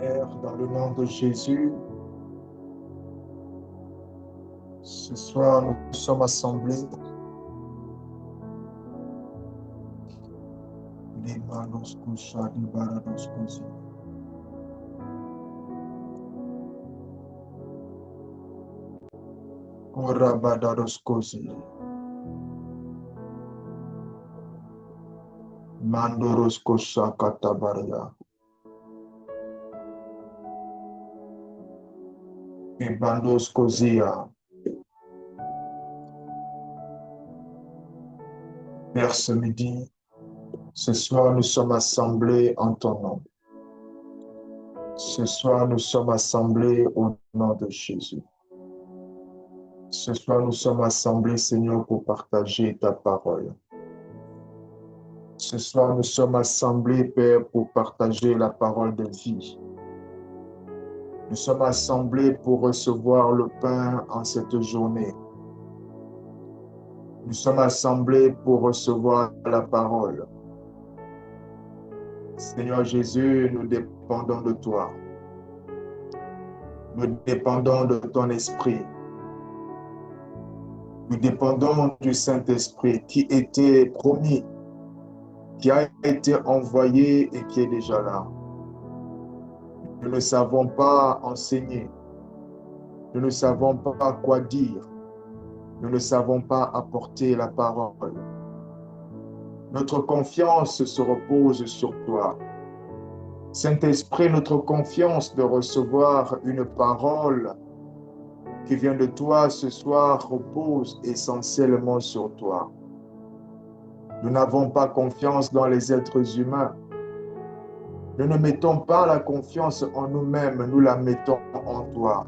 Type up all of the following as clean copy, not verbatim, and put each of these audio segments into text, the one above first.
Père, dans le nom de Jésus, ce soir nous sommes assemblés. Mandoros kosha katabaria. Ebandos kozia. Père, ce midi, ce soir nous sommes assemblés en ton nom. Ce soir nous sommes assemblés au nom de Jésus. Ce soir nous sommes assemblés, Seigneur, pour partager ta parole. Ce soir nous sommes assemblés, Père, pour partager la parole de vie. Nous sommes assemblés pour recevoir le pain en cette journée. Nous sommes assemblés pour recevoir la parole. Seigneur Jésus, nous dépendons de toi. Nous dépendons de ton esprit. Nous dépendons du Saint-Esprit qui était promis, qui a été envoyé et qui est déjà là. Nous ne savons pas enseigner. Nous ne savons pas quoi dire. Nous ne savons pas apporter la parole. Notre confiance se repose sur toi. Saint-Esprit, notre confiance de recevoir une parole qui vient de toi ce soir repose essentiellement sur toi. Nous n'avons pas confiance dans les êtres humains. Nous ne mettons pas la confiance en nous-mêmes, nous la mettons en toi.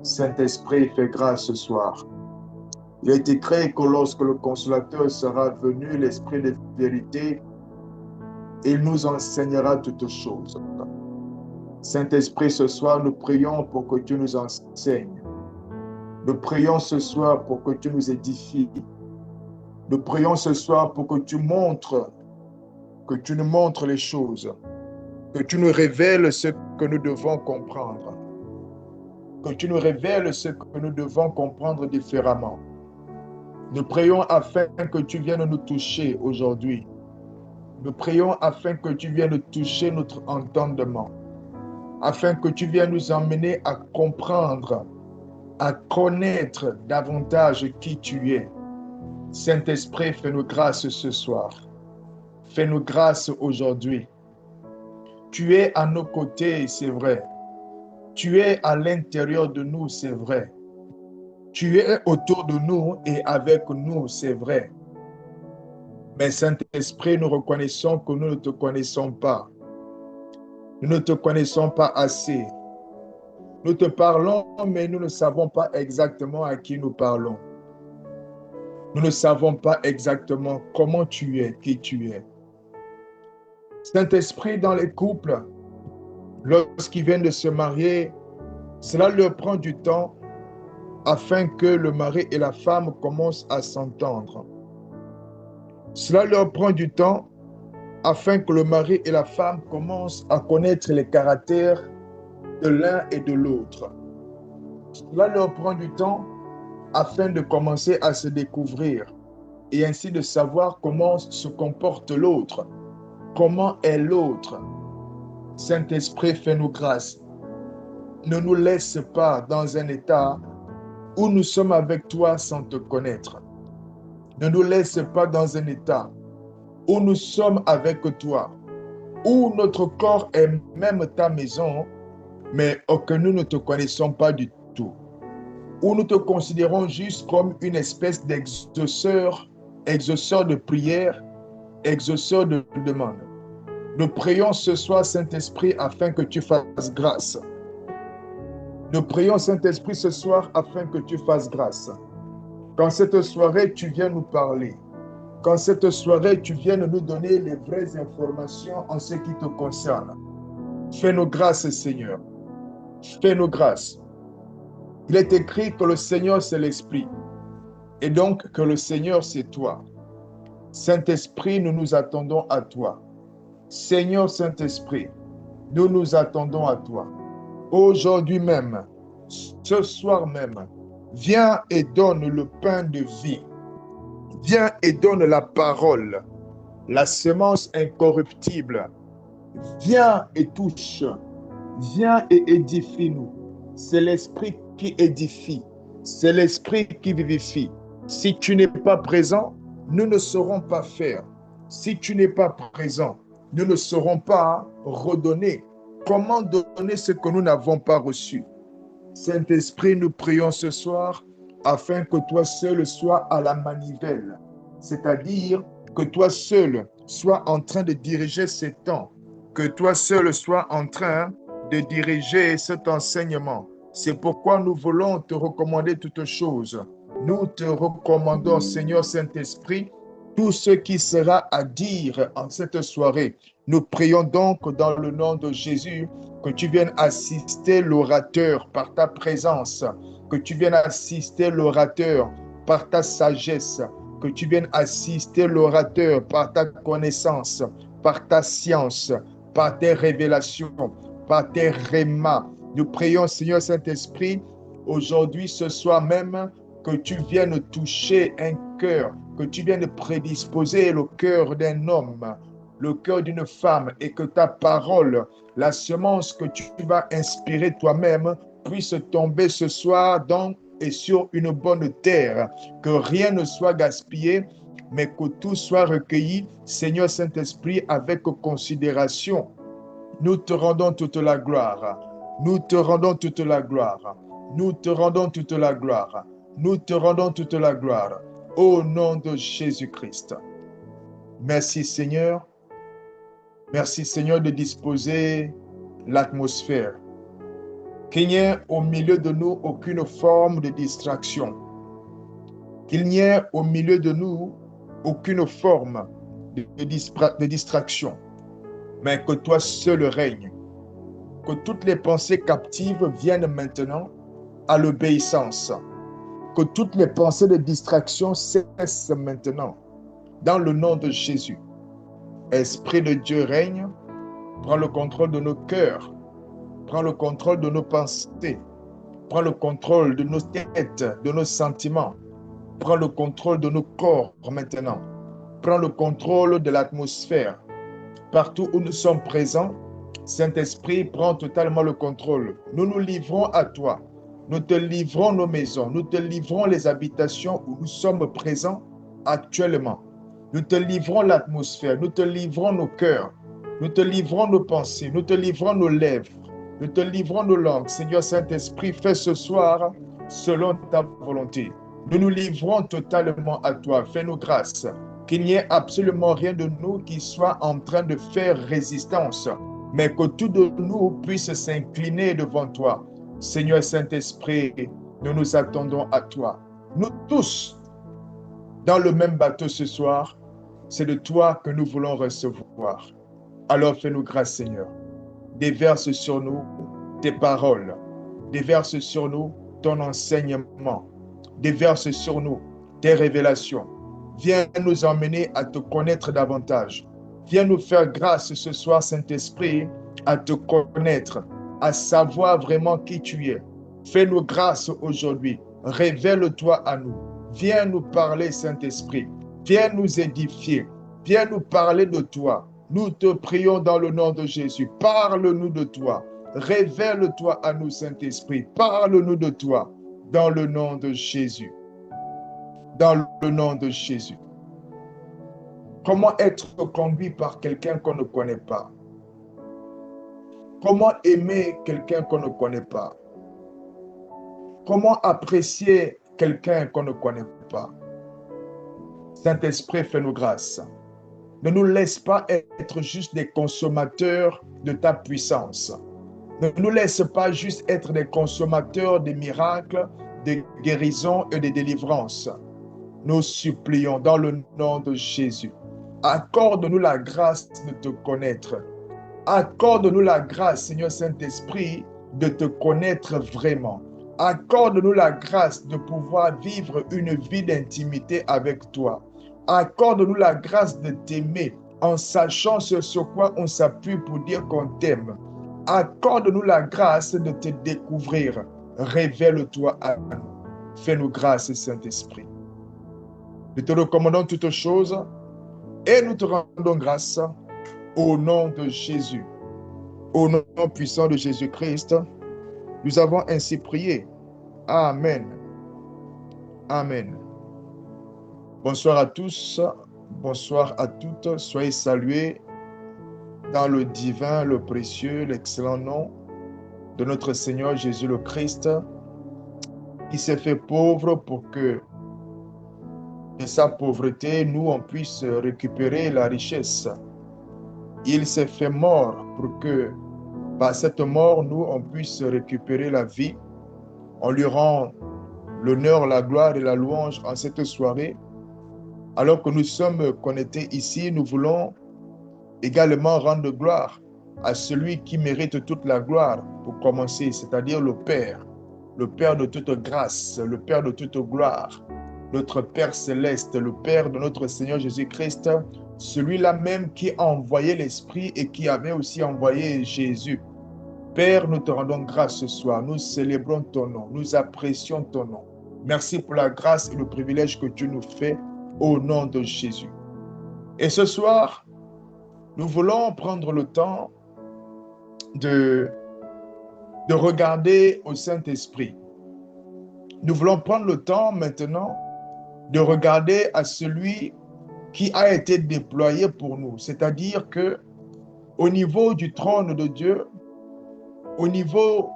Saint-Esprit, fais grâce ce soir. Il a été écrit que lorsque le Consolateur sera venu, l'Esprit de vérité, il nous enseignera toutes choses. Saint-Esprit, ce soir, nous prions pour que tu nous enseignes. Nous prions ce soir pour que tu nous édifies. Nous prions ce soir pour que tu nous montres les choses, que tu nous révèles ce que nous devons comprendre, que tu nous révèles ce que nous devons comprendre différemment. Nous prions afin que tu viennes nous toucher aujourd'hui. Nous prions afin que tu viennes toucher notre entendement, afin que tu viennes nous emmener à comprendre, à connaître davantage qui tu es. Saint-Esprit, fais-nous grâce ce soir. Fais-nous grâce aujourd'hui. Tu es à nos côtés, c'est vrai. Tu es à l'intérieur de nous, c'est vrai. Tu es autour de nous et avec nous, c'est vrai. Mais Saint-Esprit, nous reconnaissons que nous ne te connaissons pas. Nous ne te connaissons pas assez. Nous te parlons, mais nous ne savons pas exactement à qui nous parlons. Nous ne savons pas exactement comment tu es, qui tu es. Saint-Esprit, dans les couples, lorsqu'ils viennent de se marier, cela leur prend du temps afin que le mari et la femme commencent à s'entendre. Cela leur prend du temps afin que le mari et la femme commencent à connaître les caractères de l'un et de l'autre. Cela leur prend du temps afin de commencer à se découvrir et ainsi de savoir comment se comporte l'autre, comment est l'autre. Saint-Esprit, fais-nous grâce. Ne nous laisse pas dans un état où nous sommes avec toi sans te connaître. Ne nous laisse pas dans un état où nous sommes avec toi, où notre corps est même ta maison, mais que nous ne te connaissons pas du tout, où nous te considérons juste comme une espèce d'exauceur, exauceur de prière, exauceur de demande. Nous prions ce soir, Saint-Esprit, afin que tu fasses grâce. Nous prions, Saint-Esprit, ce soir, afin que tu fasses grâce. Quand cette soirée, tu viens nous parler. Quand cette soirée, tu viens nous donner les vraies informations en ce qui te concerne. Fais-nous grâce, Seigneur. Fais-nous grâce. Il est écrit que le Seigneur, c'est l'Esprit. Et donc, que le Seigneur, c'est toi. Saint-Esprit, nous nous attendons à toi. Seigneur Saint-Esprit, nous nous attendons à toi. Aujourd'hui même, ce soir même, viens et donne le pain de vie. Viens et donne la parole, la semence incorruptible. Viens et touche. Viens et édifie-nous. C'est l'Esprit qui édifie. C'est l'Esprit qui vivifie. Si tu n'es pas présent, nous ne saurons pas faire. Si tu n'es pas présent, nous ne saurons pas redonner. Comment donner ce que nous n'avons pas reçu? Saint-Esprit, nous prions ce soir afin que toi seul sois à la manivelle. C'est-à-dire que toi seul sois en train de diriger ces temps. Que toi seul sois en train de diriger cet enseignement. C'est pourquoi nous voulons te recommander toutes choses. Nous te recommandons, Seigneur Saint-Esprit, tout ce qui sera à dire en cette soirée. Nous prions donc dans le nom de Jésus que tu viennes assister l'orateur par ta présence, que tu viennes assister l'orateur par ta sagesse, que tu viennes assister l'orateur par ta connaissance, par ta science, par tes révélations, par tes rémas. Nous prions, Seigneur Saint-Esprit, aujourd'hui, ce soir même, que tu viennes toucher un cœur, que tu viennes prédisposer le cœur d'un homme, le cœur d'une femme, et que ta parole, la semence que tu vas inspirer toi-même, puisse tomber ce soir dans et sur une bonne terre, que rien ne soit gaspillé, mais que tout soit recueilli, Seigneur Saint-Esprit, avec considération. Nous te rendons toute la gloire. Nous te rendons toute la gloire. Nous te rendons toute la gloire. Nous te rendons toute la gloire. Au nom de Jésus-Christ. Merci Seigneur. Merci Seigneur de disposer l'atmosphère. Qu'il n'y ait au milieu de nous aucune forme de distraction. Qu'il n'y ait au milieu de nous aucune forme de distraction. Mais que toi seul règne. Que toutes les pensées captives viennent maintenant à l'obéissance. Que toutes les pensées de distraction cessent maintenant. Dans le nom de Jésus. Esprit de Dieu règne. Prends le contrôle de nos cœurs. Prends le contrôle de nos pensées. Prends le contrôle de nos têtes, de nos sentiments. Prends le contrôle de nos corps maintenant. Prends le contrôle de l'atmosphère. Partout où nous sommes présents, Saint-Esprit, prends totalement le contrôle. Nous nous livrons à toi. Nous te livrons nos maisons. Nous te livrons les habitations où nous sommes présents actuellement. Nous te livrons l'atmosphère. Nous te livrons nos cœurs. Nous te livrons nos pensées. Nous te livrons nos lèvres. Nous te livrons nos langues. Seigneur Saint-Esprit, fais ce soir selon ta volonté. Nous nous livrons totalement à toi. Fais-nous grâce. Qu'il n'y ait absolument rien de nous qui soit en train de faire résistance, mais que tout de nous puisse s'incliner devant toi. Seigneur Saint-Esprit, nous nous attendons à toi. Nous tous, dans le même bateau ce soir, c'est de toi que nous voulons recevoir. Alors fais-nous grâce, Seigneur. Déverse sur nous tes paroles. Déverse sur nous ton enseignement. Déverse sur nous tes révélations. Viens nous emmener à te connaître davantage. Viens nous faire grâce ce soir, Saint-Esprit, à te connaître, à savoir vraiment qui tu es. Fais-nous grâce aujourd'hui. Révèle-toi à nous. Viens nous parler, Saint-Esprit. Viens nous édifier. Viens nous parler de toi. Nous te prions dans le nom de Jésus. Parle-nous de toi. Révèle-toi à nous, Saint-Esprit. Parle-nous de toi dans le nom de Jésus. Dans le nom de Jésus. Comment être conduit par quelqu'un qu'on ne connaît pas? Comment aimer quelqu'un qu'on ne connaît pas? Comment apprécier quelqu'un qu'on ne connaît pas? Saint-Esprit, fais-nous grâce. Ne nous laisse pas être juste des consommateurs de ta puissance. Ne nous laisse pas juste être des consommateurs des miracles, des guérisons et des délivrances. Nous supplions dans le nom de Jésus. Accorde-nous la grâce de te connaître. Accorde-nous la grâce, Seigneur Saint-Esprit, de te connaître vraiment. Accorde-nous la grâce de pouvoir vivre une vie d'intimité avec toi. Accorde-nous la grâce de t'aimer en sachant ce sur quoi on s'appuie pour dire qu'on t'aime. Accorde-nous la grâce de te découvrir. Révèle-toi à nous. Fais-nous grâce, Saint-Esprit. Nous te recommandons toutes choses et nous te rendons grâce au nom de Jésus. Au nom puissant de Jésus-Christ, nous avons ainsi prié. Amen. Amen. Bonsoir à tous, bonsoir à toutes. Soyez salués dans le divin, le précieux, l'excellent nom de notre Seigneur Jésus le Christ, qui s'est fait pauvre pour que de sa pauvreté, nous, on puisse récupérer la richesse. Il s'est fait mort pour que par cette mort, nous, on puisse récupérer la vie. On lui rend l'honneur, la gloire et la louange en cette soirée. Alors que nous sommes connectés ici, nous voulons également rendre gloire à celui qui mérite toute la gloire pour commencer, c'est-à-dire le Père de toute grâce, le Père de toute gloire, notre Père céleste, le Père de notre Seigneur Jésus-Christ, celui-là même qui a envoyé l'Esprit et qui avait aussi envoyé Jésus. Père, nous te rendons grâce ce soir, nous célébrons ton nom, nous apprécions ton nom. Merci pour la grâce et le privilège que tu nous fais au nom de Jésus. Et ce soir, nous voulons prendre le temps de regarder au Saint-Esprit. Nous voulons prendre le temps maintenant de regarder à celui qui a été déployé pour nous. C'est-à-dire que au niveau du trône de Dieu, au niveau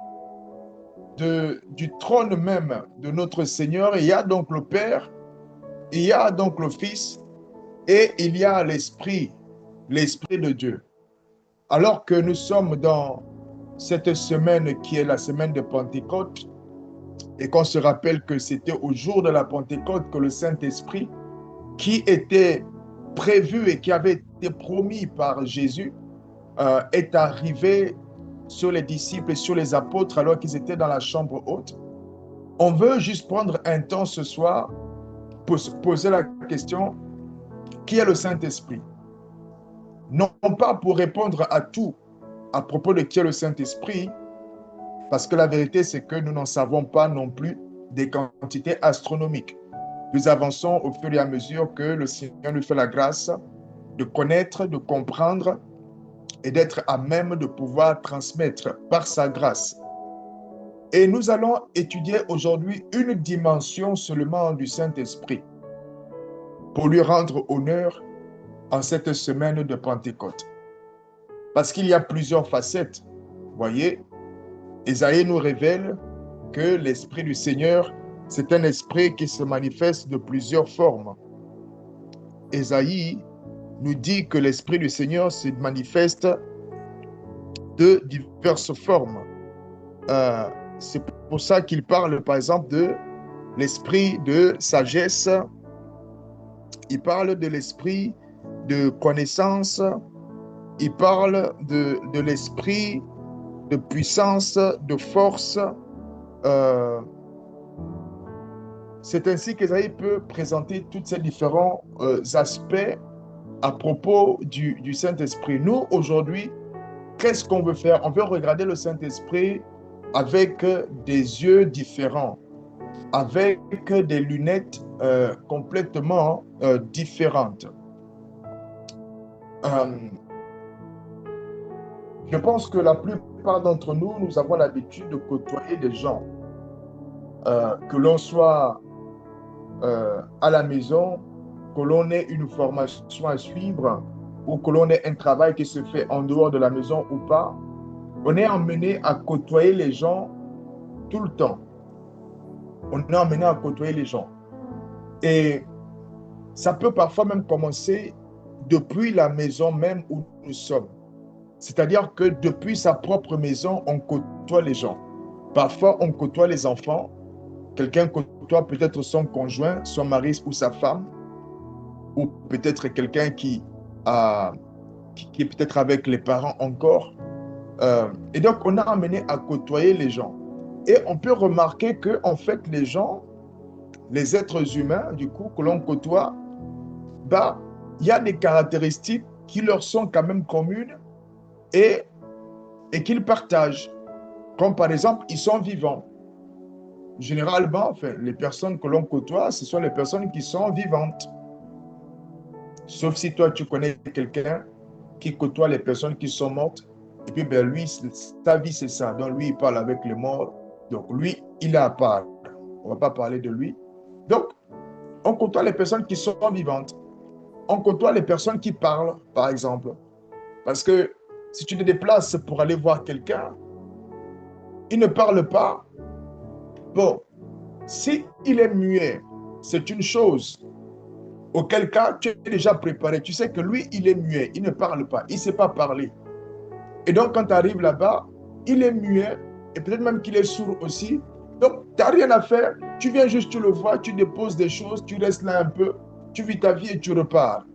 du trône même de notre Seigneur, il y a donc le Père, il y a donc le Fils et il y a l'Esprit de Dieu. Alors que nous sommes dans cette semaine qui est la semaine de Pentecôte et qu'on se rappelle que c'était au jour de la Pentecôte que le Saint-Esprit qui était prévu et qui avait été promis par Jésus est arrivé sur les disciples et sur les apôtres alors qu'ils étaient dans la chambre haute. On veut juste prendre un temps ce soir pour se poser la question, qui est le Saint-Esprit? Non pas pour répondre à tout à propos de qui est le Saint-Esprit, parce que la vérité c'est que nous n'en savons pas non plus des quantités astronomiques. Nous avançons au fur et à mesure que le Seigneur nous fait la grâce de connaître, de comprendre et d'être à même de pouvoir transmettre par sa grâce. Et nous allons étudier aujourd'hui une dimension seulement du Saint-Esprit pour lui rendre honneur en cette semaine de Pentecôte. Parce qu'il y a plusieurs facettes. Voyez, Ésaïe nous révèle que l'Esprit du Seigneur, c'est un esprit qui se manifeste de plusieurs formes. Ésaïe nous dit que l'Esprit du Seigneur se manifeste de diverses formes. C'est pour ça qu'il parle, par exemple, de l'esprit de sagesse, il parle de l'esprit de connaissance, il parle de l'esprit de puissance, de force. C'est ainsi qu'Ésaïe peut présenter tous ces différents aspects à propos du Saint-Esprit. Nous, aujourd'hui, qu'est-ce qu'on veut faire? On veut regarder le Saint-Esprit avec des yeux différents, avec des lunettes complètement différentes. Je pense que la plupart d'entre nous, nous avons l'habitude de côtoyer des gens, que l'on soit à la maison, que l'on ait une formation à suivre ou que l'on ait un travail qui se fait en dehors de la maison ou pas. On est emmené à côtoyer les gens tout le temps. On est emmené à côtoyer les gens. Et ça peut parfois même commencer depuis la maison même où nous sommes. C'est-à-dire que depuis sa propre maison, on côtoie les gens. Parfois, on côtoie les enfants. Quelqu'un côtoie peut-être son conjoint, son mari ou sa femme. Ou peut-être quelqu'un qui est peut-être avec les parents encore. Et donc, on a amené à côtoyer les gens. Et on peut remarquer que, en fait, les gens, les êtres humains, du coup, que l'on côtoie, il y a des caractéristiques qui leur sont quand même communes et et qu'ils partagent. Comme par exemple, ils sont vivants. Généralement, enfin, les personnes que l'on côtoie, ce sont les personnes qui sont vivantes. Sauf si toi, tu connais quelqu'un qui côtoie les personnes qui sont mortes. Et puis, ben, lui, sa vie, c'est ça. Donc, lui, il parle avec les morts. Donc, lui, il est à part. On ne va pas parler de lui. Donc, on côtoie les personnes qui sont vivantes. On côtoie les personnes qui parlent, par exemple. Parce que si tu te déplaces pour aller voir quelqu'un, il ne parle pas. Bon, si il est muet, c'est une chose. Auquel cas, tu es déjà préparé. Tu sais que lui, il est muet, il ne parle pas, il ne sait pas parler. Et donc, quand tu arrives là-bas, il est muet, et peut-être même qu'il est sourd aussi. Donc, tu n'as rien à faire. Tu viens juste, tu le vois, tu déposes des choses, tu restes là un peu, tu vis ta vie et tu repars.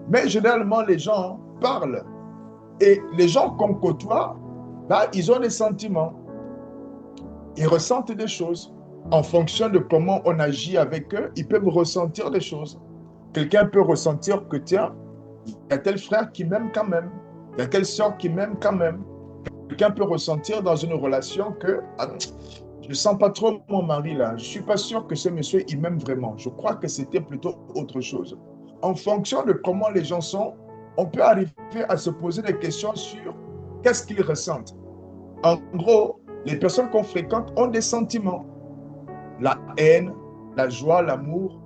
Mais généralement, les gens parlent. Et les gens qu'on côtoie, là, ils ont des sentiments. Ils ressentent des choses. En fonction de comment on agit avec eux, ils peuvent ressentir des choses. Quelqu'un peut ressentir que, tiens, il y a tel frère qui m'aime quand même. Il y a telle soeur qui m'aime quand même. Quelqu'un peut ressentir dans une relation que je ne sens pas trop mon mari là. Je ne suis pas sûr que ce monsieur, il m'aime vraiment. Je crois que c'était plutôt autre chose. En fonction de comment les gens sont, on peut arriver à se poser des questions sur qu'est-ce qu'ils ressentent. En gros, les personnes qu'on fréquente ont des sentiments. La haine, la joie, l'amour,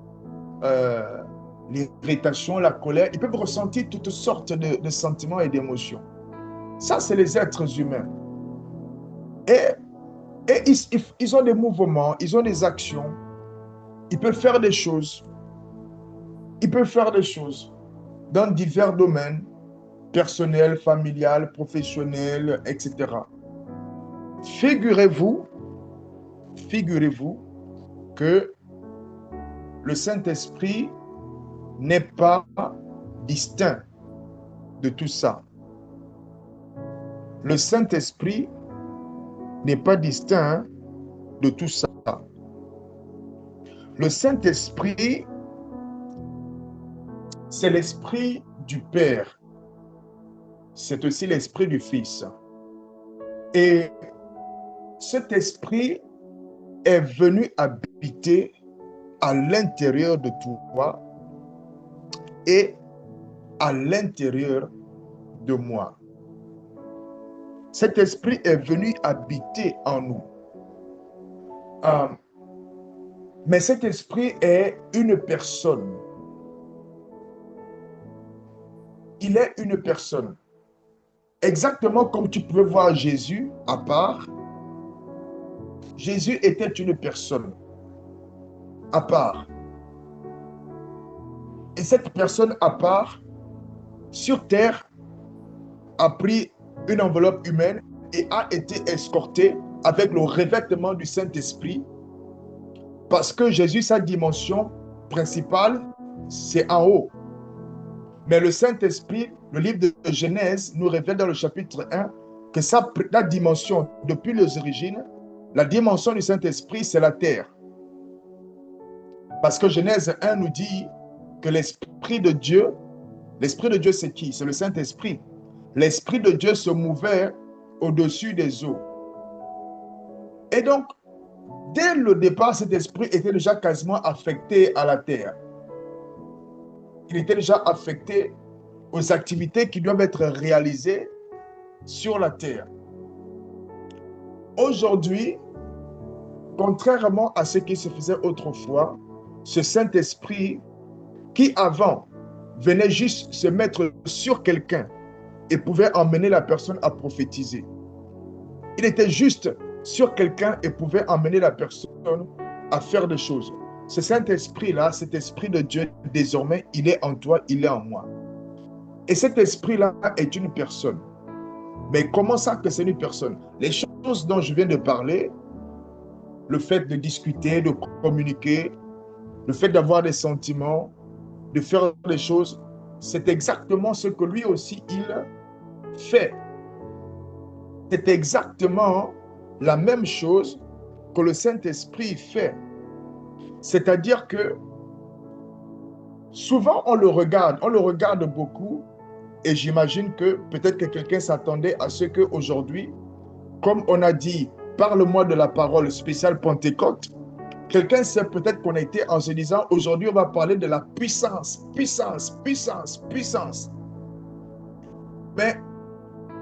l'irritation, la colère. Ils peuvent ressentir toutes sortes de sentiments et d'émotions. Ça, c'est les êtres humains. Et ils ont des mouvements, ils ont des actions. Ils peuvent faire des choses. Ils peuvent faire des choses dans divers domaines, personnels, familial, professionnels, etc. Figurez-vous que le Saint-Esprit n'est pas distinct de tout ça. Le Saint-Esprit n'est pas distinct de tout ça. Le Saint-Esprit, c'est l'Esprit du Père. C'est aussi l'Esprit du Fils. Et cet Esprit est venu habiter à l'intérieur de toi et à l'intérieur de moi. Cet esprit est venu habiter en nous. Mais cet esprit est une personne. Il est une personne. Exactement comme tu peux voir Jésus à part. Jésus était une personne à part. Et cette personne à part, sur terre, a pris une enveloppe humaine et a été escorté avec le revêtement du Saint-Esprit parce que Jésus, sa dimension principale, c'est en haut. Mais le Saint-Esprit, le livre de Genèse nous révèle dans le chapitre 1 que la dimension, depuis les origines, la dimension du Saint-Esprit, c'est la terre. Parce que Genèse 1 nous dit que l'Esprit de Dieu, c'est qui? C'est le Saint-Esprit. L'Esprit de Dieu se mouvait au-dessus des eaux. Et donc, dès le départ, cet esprit était déjà quasiment affecté à la terre. Il était déjà affecté aux activités qui doivent être réalisées sur la terre. Aujourd'hui, contrairement à ce qui se faisait autrefois, ce Saint-Esprit qui avant venait juste se mettre sur quelqu'un et pouvait emmener la personne à prophétiser. Il était juste sur quelqu'un et pouvait emmener la personne à faire des choses. Ce Saint-Esprit-là, cet Esprit de Dieu, désormais, il est en toi, il est en moi. Et cet Esprit-là est une personne. Mais comment ça que c'est une personne? Les choses dont je viens de parler, le fait de discuter, de communiquer, le fait d'avoir des sentiments, de faire des choses, c'est exactement ce que lui aussi, il fait. C'est exactement la même chose que le Saint-Esprit fait. C'est-à-dire que souvent on le regarde beaucoup, Et j'imagine que peut-être que quelqu'un s'attendait à ce qu'aujourd'hui, comme on a dit, parle-moi de la parole spéciale Pentecôte, quelqu'un s'est peut-être connecté en se disant, aujourd'hui, on va parler de la puissance, puissance, puissance, puissance. Mais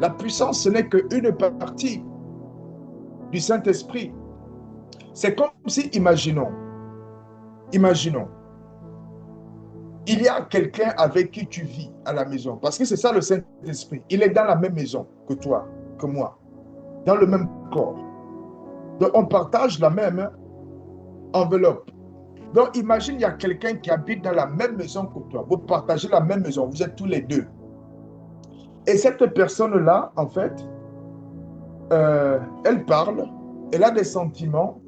la puissance, ce n'est qu'une partie du Saint-Esprit. C'est comme si, imaginons, il y a quelqu'un avec qui tu vis à la maison, parce que c'est ça le Saint-Esprit. Il est dans la même maison que toi, que moi, dans le même corps. Donc, on partage la même enveloppe. Donc, imagine, il y a quelqu'un qui habite dans la même maison que toi. Vous partagez la même maison, vous êtes tous les deux. Et cette personne-là, en fait, elle parle, elle a des sentiments.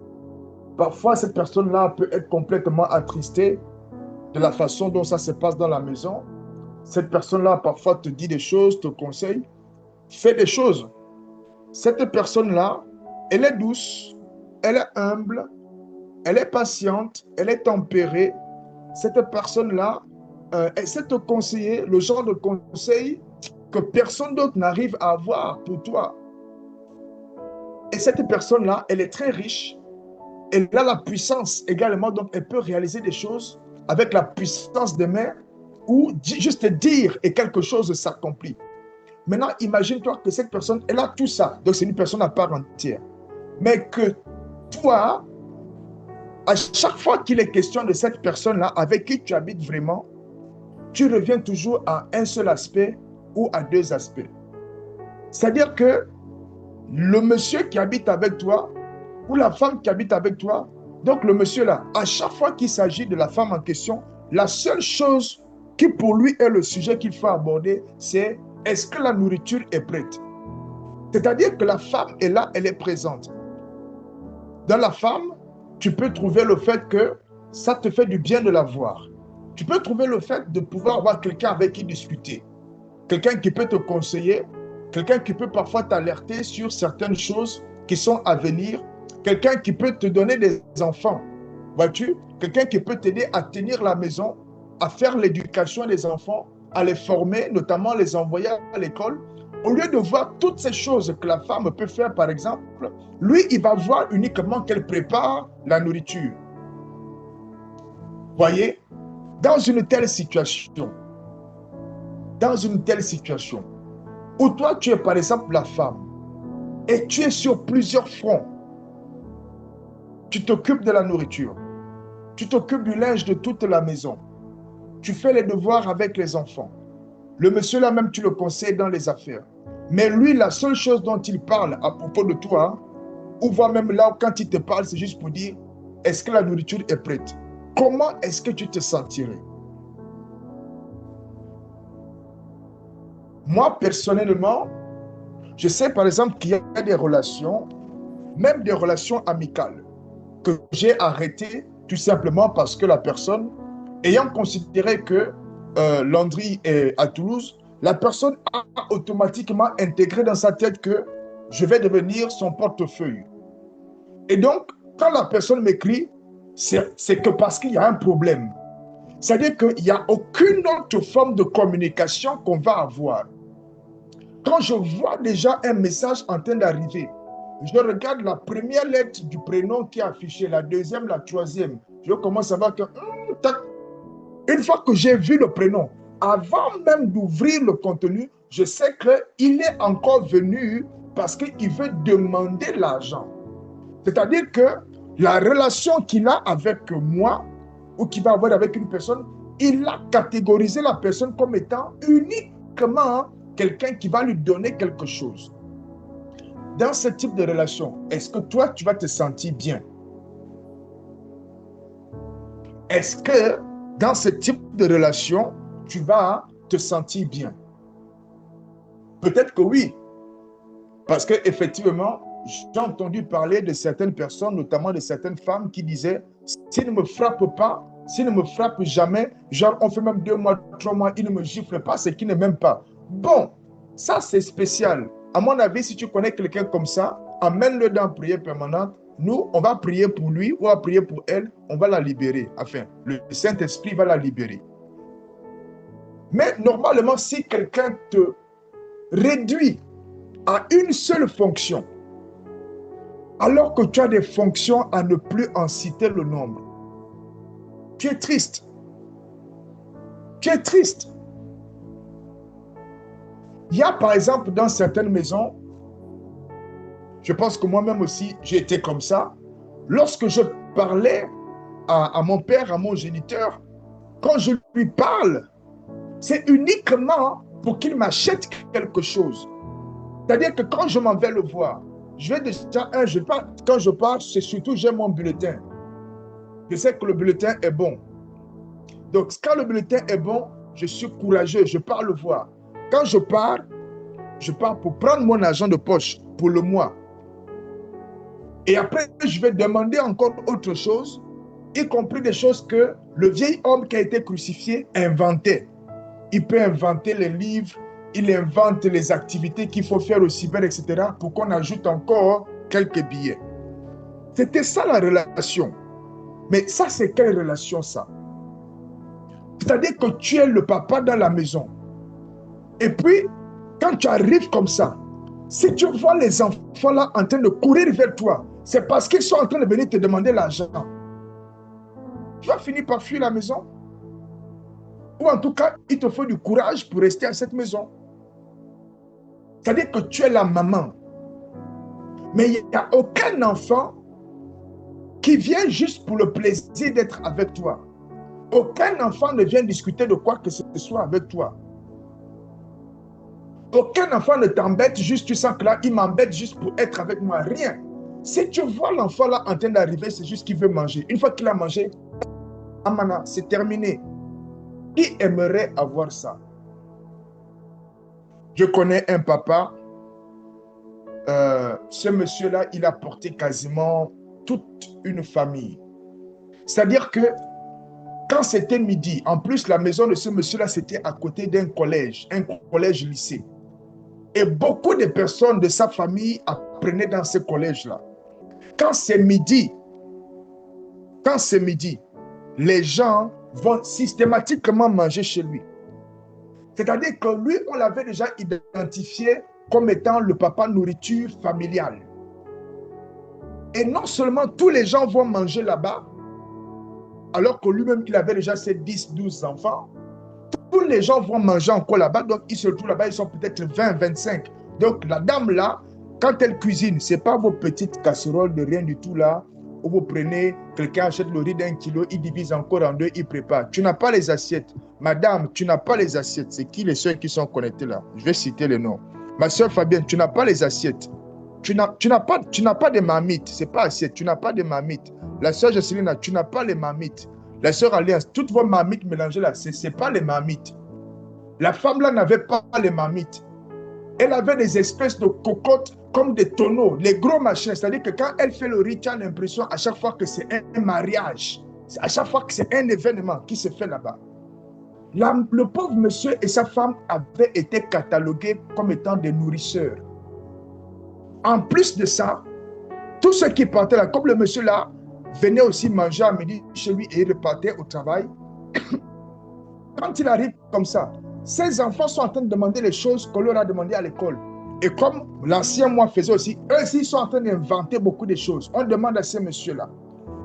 Parfois, cette personne-là peut être complètement attristée de la façon dont ça se passe dans la maison. Cette personne-là, parfois, te dit des choses, te conseille, fait des choses. Cette personne-là, elle est douce, elle est humble, elle est patiente, elle est tempérée. Cette personne-là, elle sait te conseiller le genre de conseil que personne d'autre n'arrive à avoir pour toi. Et cette personne-là, elle est très riche. Elle a la puissance également, donc elle peut réaliser des choses avec la puissance des mains ou juste dire et quelque chose s'accomplit. Maintenant, imagine-toi que cette personne, elle a tout ça. Donc, c'est une personne à part entière. Mais que toi, à chaque fois qu'il est question de cette personne-là avec qui tu habites vraiment, tu reviens toujours à un seul aspect ou à deux aspects. C'est-à-dire que le monsieur qui habite avec toi ou la femme qui habite avec toi, donc le monsieur là, à chaque fois qu'il s'agit de la femme en question, la seule chose qui pour lui est le sujet qu'il faut aborder, c'est est-ce que la nourriture est prête? C'est-à-dire que la femme est là, elle est présente. Dans la femme, tu peux trouver le fait que ça te fait du bien de la voir. Tu peux trouver le fait de pouvoir avoir quelqu'un avec qui discuter. Quelqu'un qui peut te conseiller, quelqu'un qui peut parfois t'alerter sur certaines choses qui sont à venir, quelqu'un qui peut te donner des enfants, vois-tu? Quelqu'un qui peut t'aider à tenir la maison, à faire l'éducation des enfants, à les former, notamment les envoyer à l'école. Au lieu de voir toutes ces choses que la femme peut faire, par exemple, lui, il va voir uniquement qu'elle prépare la nourriture. Voyez? Dans une telle situation, où toi, tu es par exemple la femme, et tu es sur plusieurs fronts, tu t'occupes de la nourriture, tu t'occupes du linge de toute la maison, tu fais les devoirs avec les enfants, le monsieur là même, tu le conseilles dans les affaires. Mais lui, la seule chose dont il parle à propos de toi, ou voire même là, quand il te parle, c'est juste pour dire, est-ce que la nourriture est prête? Comment est-ce que tu te sentirais? Moi, personnellement, je sais par exemple qu'il y a des relations, même des relations amicales, que j'ai arrêtées tout simplement parce que la personne, ayant considéré que Landry est à Toulouse, la personne a automatiquement intégré dans sa tête que je vais devenir son portefeuille. Et donc, quand la personne m'écrit, c'est que parce qu'il y a un problème. C'est-à-dire qu'il n'y a aucune autre forme de communication qu'on va avoir. Quand je vois déjà un message en train d'arriver, je regarde la première lettre du prénom qui est affichée, la deuxième, la troisième. Je commence à voir que, une fois que j'ai vu le prénom, avant même d'ouvrir le contenu, je sais qu'il est encore venu parce qu'il veut demander l'argent. C'est-à-dire que la relation qu'il a avec moi, ou qu'il va avoir avec une personne, il a catégorisé la personne comme étant uniquement quelqu'un qui va lui donner quelque chose. Dans ce type de relation, est-ce que toi, tu vas te sentir bien? Est-ce que dans ce type de relation, tu vas te sentir bien? Peut-être que oui. Parce qu'effectivement, j'ai entendu parler de certaines personnes, notamment de certaines femmes qui disaient, s'il ne me frappe pas, s'il ne me frappe jamais, genre on fait même 2 mois, 3 mois, il ne me gifle pas, c'est qu'il ne m'aime pas. Bon, ça c'est spécial. À mon avis, si tu connais quelqu'un comme ça, amène-le dans la prière permanente. Nous, on va prier pour lui ou on va prier pour elle, on va la libérer. Enfin, le Saint-Esprit va la libérer. Mais normalement, si quelqu'un te réduit à une seule fonction, alors que tu as des fonctions à ne plus en citer le nombre, tu es triste. Tu es triste. Il y a par exemple dans certaines maisons, je pense que moi-même aussi, j'ai été comme ça. Lorsque je parlais à mon père, à mon géniteur, quand je lui parle, c'est uniquement pour qu'il m'achète quelque chose. C'est-à-dire que quand je m'en vais le voir, je vais déjà, quand je pars, c'est surtout j'ai mon bulletin. Je sais que le bulletin est bon. Donc, quand le bulletin est bon, je suis courageux, je pars le voir. Quand je pars pour prendre mon argent de poche pour le mois. Et après, je vais demander encore autre chose, y compris des choses que le vieil homme qui a été crucifié inventait. Il peut inventer les livres, il invente les activités qu'il faut faire au cyber, etc., pour qu'on ajoute encore quelques billets. C'était ça la relation. Mais ça, c'est quelle relation ça? C'est-à-dire que tu es le papa dans la maison. Et puis, quand tu arrives comme ça, si tu vois les enfants là en train de courir vers toi, c'est parce qu'ils sont en train de venir te demander l'argent. Tu vas finir par fuir la maison. Ou en tout cas, il te faut du courage pour rester à cette maison. C'est-à-dire que tu es la maman. Mais il n'y a aucun enfant qui vient juste pour le plaisir d'être avec toi. Aucun enfant ne vient discuter de quoi que ce soit avec toi. Aucun enfant ne t'embête juste, tu sens que là, il m'embête juste pour être avec moi. Rien. Si tu vois l'enfant là en train d'arriver, c'est juste qu'il veut manger. Une fois qu'il a mangé, amana, c'est terminé. Qui aimerait avoir ça? Je connais un papa, ce monsieur-là, il a porté quasiment toute une famille. C'est-à-dire que quand c'était midi, en plus la maison de ce monsieur-là, c'était à côté d'un collège, un collège-lycée. Et beaucoup de personnes de sa famille apprenaient dans ce collège-là. Quand c'est midi, les gens vont systématiquement manger chez lui. C'est-à-dire que lui, on l'avait déjà identifié comme étant le papa nourriture familiale. Et non seulement tous les gens vont manger là-bas, alors que lui-même, il avait déjà ses 10, 12 enfants, tous les gens vont manger encore là-bas, donc ils se retrouvent là-bas, ils sont peut-être 20, 25. Donc la dame là, quand elle cuisine, ce n'est pas vos petites casseroles de rien du tout là, où vous prenez, quelqu'un achète le riz d'1 kilo, il divise encore en deux, il prépare. Tu n'as pas les assiettes. Madame, tu n'as pas les assiettes. C'est qui les soeurs qui sont connectées là? Je vais citer les noms. Ma soeur Fabienne, tu n'as pas les assiettes. Tu n'as pas de marmites. Ce n'est pas assiette. Tu n'as pas de marmites. La soeur Jocelyne, tu n'as pas les marmites. La soeur Alliance, toutes vos marmites mélangées là, ce n'est pas les marmites. La femme là n'avait pas les marmites. Elle avait des espèces de cocottes comme des tonneaux, les gros machins. C'est-à-dire que quand elle fait le riz, tu as l'impression à chaque fois que c'est un mariage, à chaque fois que c'est un événement qui se fait là-bas. Le pauvre monsieur et sa femme avaient été catalogués comme étant des nourrisseurs. En plus de ça, tous ceux qui partaient là, comme le monsieur là, venait aussi manger à midi chez lui et il repartait au travail. Quand il arrive comme ça, ses enfants sont en train de demander les choses qu'on leur a demandées à l'école. Et comme l'ancien moi faisait aussi, eux aussi sont en train d'inventer beaucoup de choses. On demande à ces messieurs-là.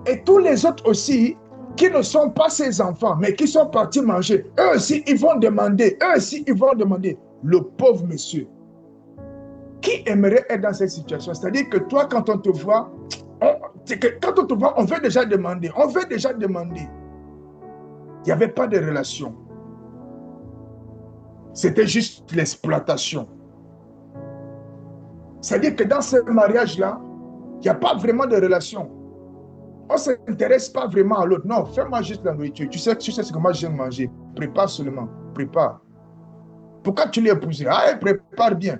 Et tous les autres aussi, qui ne sont pas ses enfants, mais qui sont partis manger, eux aussi, ils vont demander. Le pauvre monsieur. Qui aimerait être dans cette situation? C'est-à-dire que toi, quand on te voit, on veut déjà demander. Il n'y avait pas de relation. C'était juste l'exploitation. C'est-à-dire que dans ce mariage-là, il n'y a pas vraiment de relation. On ne s'intéresse pas vraiment à l'autre. Non, fais-moi juste la nourriture. Tu sais ce que moi j'aime manger. Prépare seulement. Prépare. Pourquoi tu l'as épousé? Ah, elle prépare bien.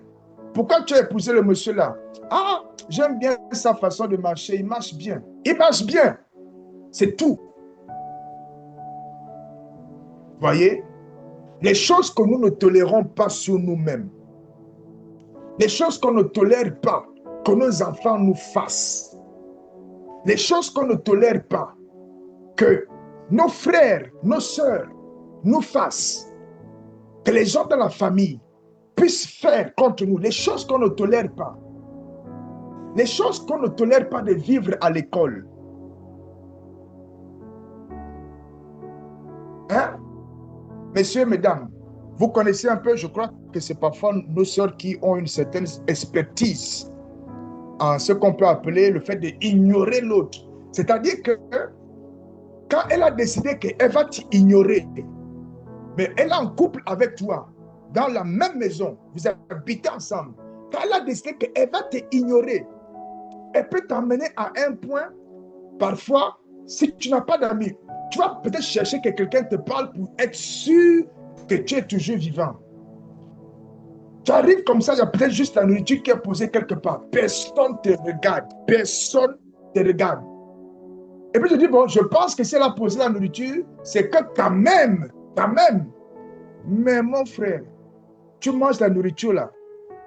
Pourquoi tu as épousé le monsieur là? Ah, j'aime bien sa façon de marcher. Il marche bien. C'est tout. Voyez? Les choses que nous ne tolérons pas sur nous-mêmes. Les choses qu'on ne tolère pas, que nos enfants nous fassent. Les choses qu'on ne tolère pas, que nos frères, nos sœurs nous fassent. que les gens de la famille puissent faire contre nous les choses qu'on ne tolère pas. Les choses qu'on ne tolère pas de vivre à l'école. Hein? Messieurs, mesdames, vous connaissez un peu, je crois que c'est parfois nos sœurs qui ont une certaine expertise en ce qu'on peut appeler le fait d'ignorer l'autre. C'est-à-dire que quand elle a décidé qu'elle va t'ignorer, mais elle est en couple avec toi, dans la même maison, vous habitez ensemble, quand elle a décidé qu'elle va t'ignorer, elle peut t'emmener à un point, parfois, si tu n'as pas d'amis, tu vas peut-être chercher que quelqu'un te parle pour être sûr que tu es toujours vivant. Tu arrives comme ça, il y a peut-être juste la nourriture qui est posée quelque part. Personne ne te regarde. Personne ne te regarde. Et puis je dis, bon, je pense que si elle a posé la nourriture, c'est que quand même, mais mon frère, tu manges la nourriture là,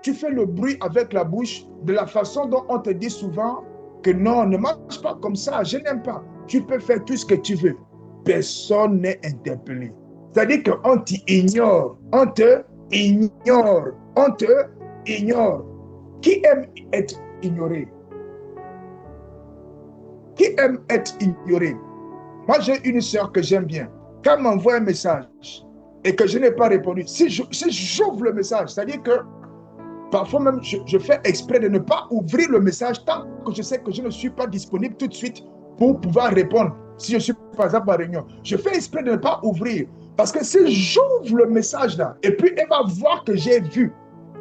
tu fais le bruit avec la bouche de la façon dont on te dit souvent que non, ne mange pas comme ça, je n'aime pas. Tu peux faire tout ce que tu veux. Personne n'est interpellé. C'est-à-dire qu'on t'ignore, on te ignore, on te ignore. Qui aime être ignoré? Qui aime être ignoré? Moi, j'ai une soeur que j'aime bien. Quand elle m'envoie un message et que je n'ai pas répondu, si j'ouvre le message, c'est-à-dire que parfois même, je fais exprès de ne pas ouvrir le message tant que je sais que je ne suis pas disponible tout de suite pour pouvoir répondre. Si je suis, par exemple, en réunion, je fais exprès de ne pas ouvrir. Parce que si j'ouvre le message là, et puis elle va voir que j'ai vu,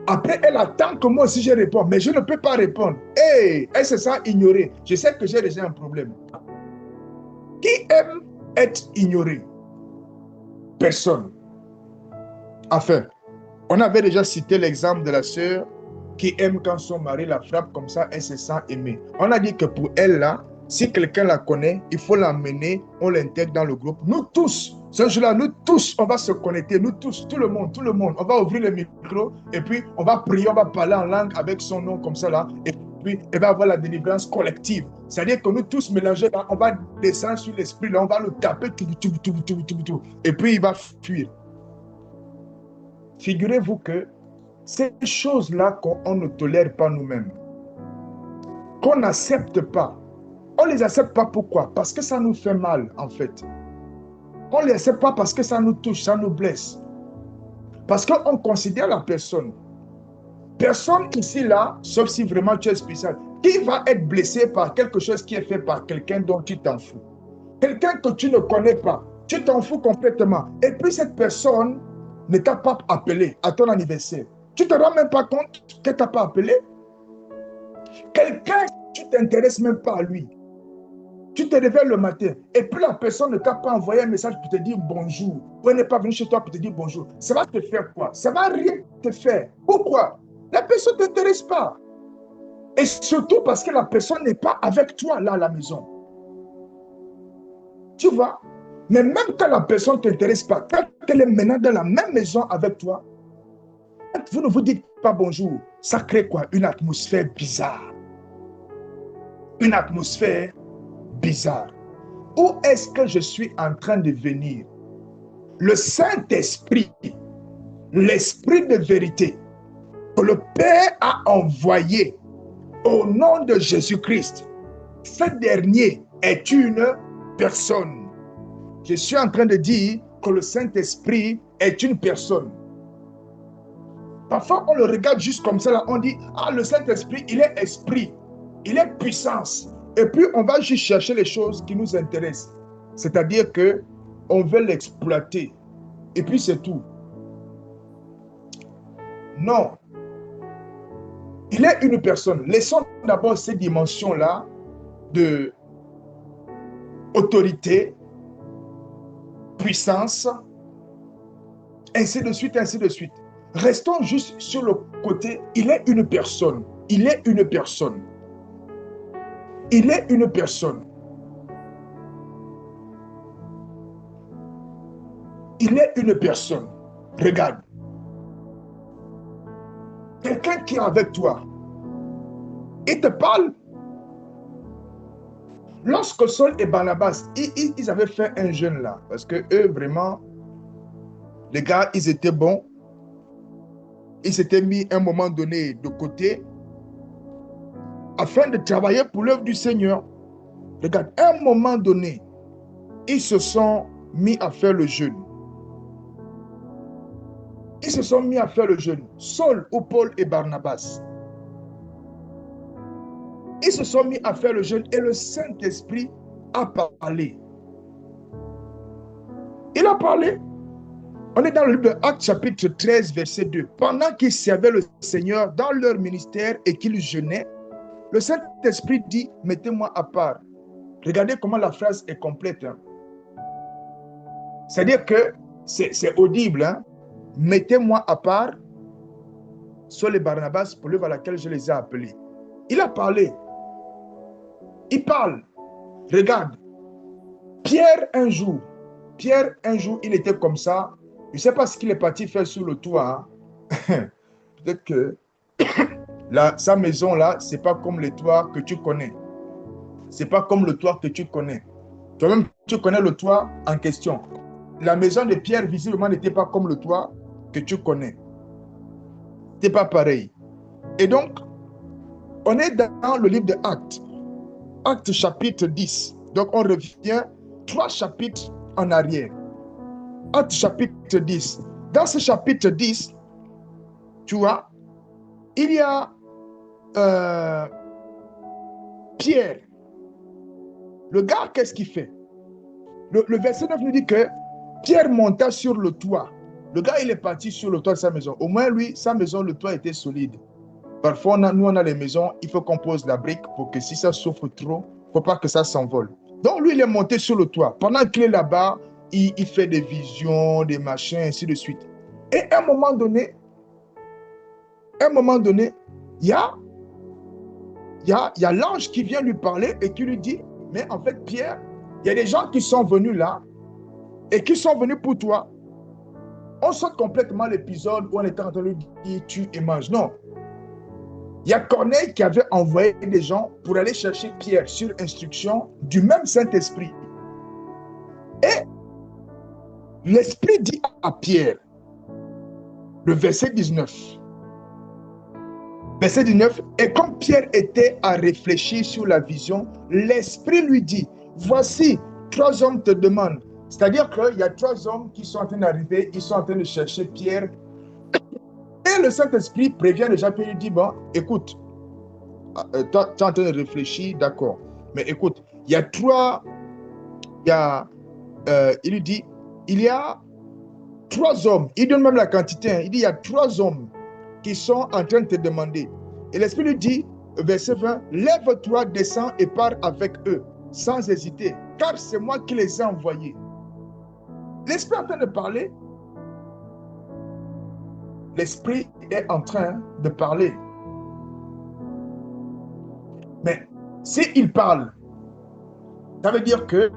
après elle attend que moi aussi je réponds, mais je ne peux pas répondre. Hey, elle se sent ignorée. Je sais que j'ai déjà un problème. Qui aime être ignoré? Personne. Enfin, on avait déjà cité l'exemple de la sœur qui aime quand son mari la frappe comme ça, elle se sent aimée. On a dit que pour elle là, si quelqu'un la connaît, il faut l'emmener, on l'intègre dans le groupe. Nous tous, ce jour-là, nous tous, on va se connecter, nous tous, tout le monde, on va ouvrir le micro et puis on va prier, on va parler en langue avec son nom comme ça là, et puis il va avoir la délivrance collective. C'est-à-dire que nous tous mélangés, on va descendre sur l'esprit, là, on va le taper, tout, et puis il va fuir. Figurez-vous que ces choses-là qu'on ne tolère pas nous-mêmes, qu'on n'accepte pas, on ne les accepte pas pourquoi? Parce que ça nous fait mal en fait. On ne les accepte pas parce que ça nous touche, ça nous blesse. Parce qu'on considère la personne. Personne ici là, sauf si vraiment tu es spécial, qui va être blessé par quelque chose qui est fait par quelqu'un dont tu t'en fous. Quelqu'un que tu ne connais pas, tu t'en fous complètement. Et puis cette personne ne t'a pas appelé à ton anniversaire. Tu ne te rends même pas compte qu'elle ne t'a pas appelé. Quelqu'un, tu ne t'intéresses même pas à lui. Tu te réveilles le matin et puis la personne ne t'a pas envoyé un message pour te dire bonjour. Ou elle n'est pas venue chez toi pour te dire bonjour. Ça va te faire quoi? Ça ne va rien te faire. Pourquoi? La personne ne t'intéresse pas. Et surtout parce que la personne n'est pas avec toi là à la maison. Tu vois? Mais même quand la personne ne t'intéresse pas, quand elle est maintenant dans la même maison avec toi, vous ne vous dites pas bonjour. Ça crée quoi? Une atmosphère bizarre. Une atmosphère bizarre. Où est-ce que je suis en train de venir? Le Saint-Esprit, l'Esprit de vérité, que le Père a envoyé au nom de Jésus-Christ, ce dernier est une personne. Je suis en train de dire que le Saint-Esprit est une personne. Parfois, on le regarde juste comme ça, là, on dit, ah, le Saint-Esprit, il est esprit, il est puissance. Et puis, on va juste chercher les choses qui nous intéressent. C'est-à-dire qu'on veut l'exploiter. Et puis, c'est tout. Non. Il est une personne. Laissons d'abord ces dimensions-là de autorité, puissance, ainsi de suite, ainsi de suite. Restons juste sur le côté, il est une personne. Il est une personne. Il est une personne. Il est une personne. Regarde. Quelqu'un qui est avec toi, il te parle. Lorsque Saul et Barnabas, ils avaient fait un jeûne là, parce que eux, vraiment, Les gars, ils étaient bons. Ils s'étaient mis à un moment donné de côté afin de travailler pour l'œuvre du Seigneur. Regarde, à un moment donné, ils se sont mis à faire le jeûne. Ils se sont mis à faire le jeûne. Saul, ou Paul et Barnabas. Ils se sont mis à faire le jeûne et le Saint-Esprit a parlé. Il a parlé. On est dans le livre de Actes chapitre 13, verset 2. Pendant qu'ils servaient le Seigneur dans leur ministère et qu'ils jeûnaient, le Saint-Esprit dit, mettez-moi à part. Regardez comment la phrase est complète. Hein. C'est-à-dire que c'est audible. Hein. Mettez-moi à part sur les Barnabas pour l'œuvre à laquelle je les ai appelés. Il a parlé. Il parle. Regarde. Pierre, un jour, il était comme ça. Je ne sais pas ce qu'il est parti faire sur le toit. Hein. Peut-être que sa maison là, ce n'est pas comme les toits que tu connais. Ce n'est pas comme le toit que tu connais. Toi-même, tu connais le toit en question. La maison de Pierre, visiblement, n'était pas comme le toit que tu connais. Ce n'était pas pareil. Et donc, on est dans le livre de Actes. Actes chapitre 10. Donc, on revient 3 chapitres en arrière. Actes chapitre 10. Dans ce chapitre 10, tu vois, il y a Pierre. Le gars, qu'est-ce qu'il fait? Le verset 9 nous dit que Pierre monta sur le toit. Le gars, il est parti sur le toit de sa maison. Au moins, lui, sa maison, le toit était solide. Parfois, nous, on a les maisons, il faut qu'on pose la brique pour que si ça souffre trop, il ne faut pas que ça s'envole. Donc, lui, il est monté sur le toit. Pendant qu'il est là-bas, il fait des visions, des machins, ainsi de suite. Et à un moment donné, il y a l'ange qui vient lui parler et qui lui dit, mais en fait, Pierre, il y a des gens qui sont venus là et qui sont venus pour toi. On saute complètement l'épisode où on était en train de lui dire, tue et mange. Non. Il y a Corneille qui avait envoyé des gens pour aller chercher Pierre sur instruction du même Saint-Esprit. Et l'Esprit dit à Pierre, le verset 19. Verset 19, et comme Pierre était à réfléchir sur la vision, l'Esprit lui dit, voici, 3 hommes te demandent. C'est-à-dire qu'il y a 3 hommes qui sont en train d'arriver, ils sont en train de chercher Pierre. Et le Saint-Esprit prévient déjà, puis il dit, bon, écoute, tu es en train de réfléchir, d'accord. Mais écoute, il y a 3, il lui dit, il y a 3 hommes, il donne même la quantité, hein, il dit, il y a 3 hommes qui sont en train de te demander. Et l'Esprit lui dit, verset 20, lève-toi, descends et pars avec eux, sans hésiter, car c'est moi qui les ai envoyés. L'Esprit est en train de parler. L'Esprit est en train de parler. Mais s'il parle, ça veut dire que,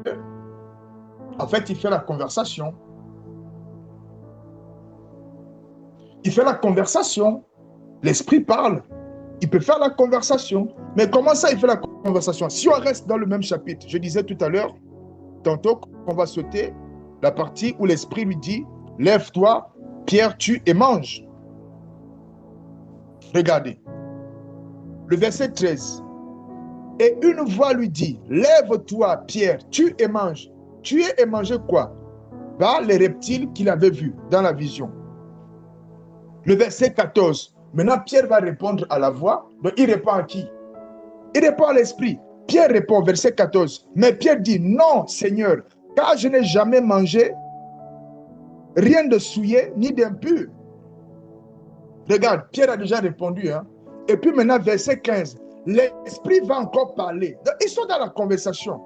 en fait, il fait la conversation. Il fait la conversation. L'Esprit parle. Il peut faire la conversation. Mais comment ça, il fait la conversation? Si on reste dans le même chapitre, je disais tout à l'heure, tantôt qu'on va sauter la partie où l'Esprit lui dit, lève-toi, Pierre, tue et mange. Regardez. Le verset 13. Et une voix lui dit, lève-toi, Pierre, tue et mange. Tuer et manger quoi? Bah, les reptiles qu'il avait vus dans la vision. Le verset 14. Maintenant, Pierre va répondre à la voix. Donc, il répond à qui? Il répond à l'Esprit. Pierre répond, verset 14. Mais Pierre dit, non, Seigneur, car je n'ai jamais mangé rien de souillé ni d'impur. Regarde, Pierre a déjà répondu. Hein? Et puis maintenant, verset 15. L'Esprit va encore parler. Donc, ils sont dans la conversation.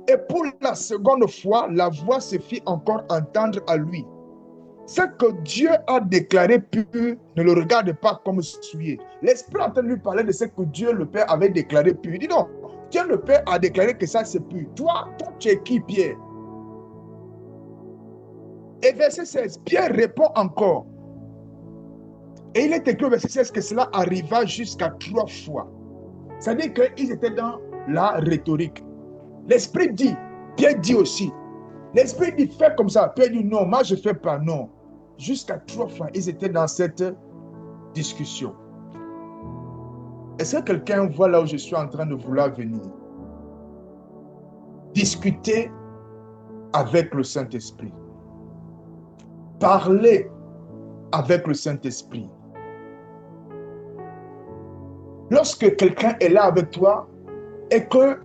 Et pour la seconde fois, la voix se fit encore entendre à lui. Ce que Dieu a déclaré pur, ne le regarde pas comme souillé. L'Esprit a entendu lui parler de ce que Dieu le Père avait déclaré pur. Il dit non, Dieu le Père a déclaré que ça c'est pur. Toi tu es qui, Pierre? Et verset 16, Pierre répond encore. Et il est écrit au verset 16 que cela arriva jusqu'à 3 fois. C'est-à-dire qu'ils étaient dans la rhétorique. L'Esprit dit, Pierre dit aussi. L'Esprit dit, fais comme ça. Pierre dit, non, moi je ne fais pas, non. jusqu'à 3 fois, ils étaient dans cette discussion. Est-ce que quelqu'un voit là où je suis en train de vouloir venir? Discuter avec le Saint-Esprit. Parler avec le Saint-Esprit. Lorsque quelqu'un est là avec toi et que,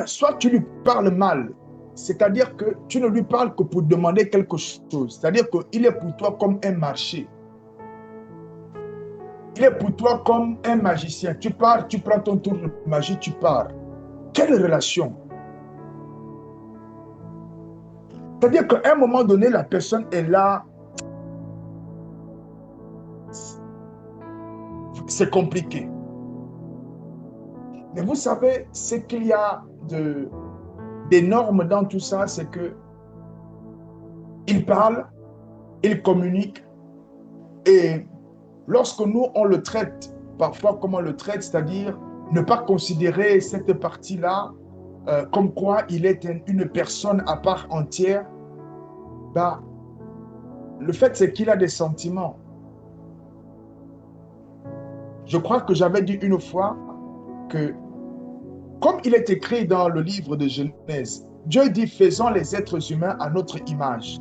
soit tu lui parles mal, c'est-à-dire que tu ne lui parles que pour demander quelque chose, c'est-à-dire qu'il est pour toi comme un marché. Il est pour toi comme un magicien. Tu pars, tu prends ton tour de magie, tu pars. Quelle relation? C'est-à-dire qu'à un moment donné, la personne est là. C'est compliqué. Mais vous savez, ce qu'il y a d'énorme dans tout ça, c'est que il parle, il communique, et lorsque nous, on le traite, parfois comme on le traite, c'est-à-dire ne pas considérer cette partie-là comme quoi il est une personne à part entière, bah, le fait c'est qu'il a des sentiments. Je crois que j'avais dit une fois que, comme il est écrit dans le livre de Genèse, Dieu dit, faisons les êtres humains à notre image.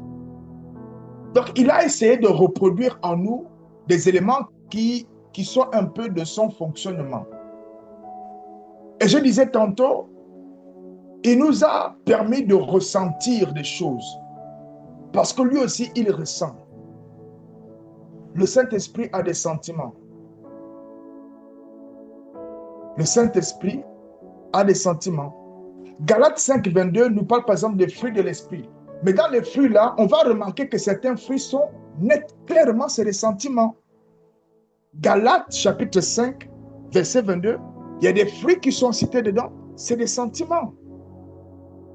Donc, il a essayé de reproduire en nous des éléments qui sont un peu de son fonctionnement. Et je disais tantôt, il nous a permis de ressentir des choses. Parce que lui aussi, il ressent. Le Saint-Esprit a des sentiments. Le Saint-Esprit a des sentiments. Galates 5, 22 nous parle par exemple des fruits de l'Esprit. Mais dans les fruits là, on va remarquer que certains fruits sont nets, clairement, c'est des sentiments. Galates chapitre 5, verset 22, il y a des fruits qui sont cités dedans, c'est des sentiments.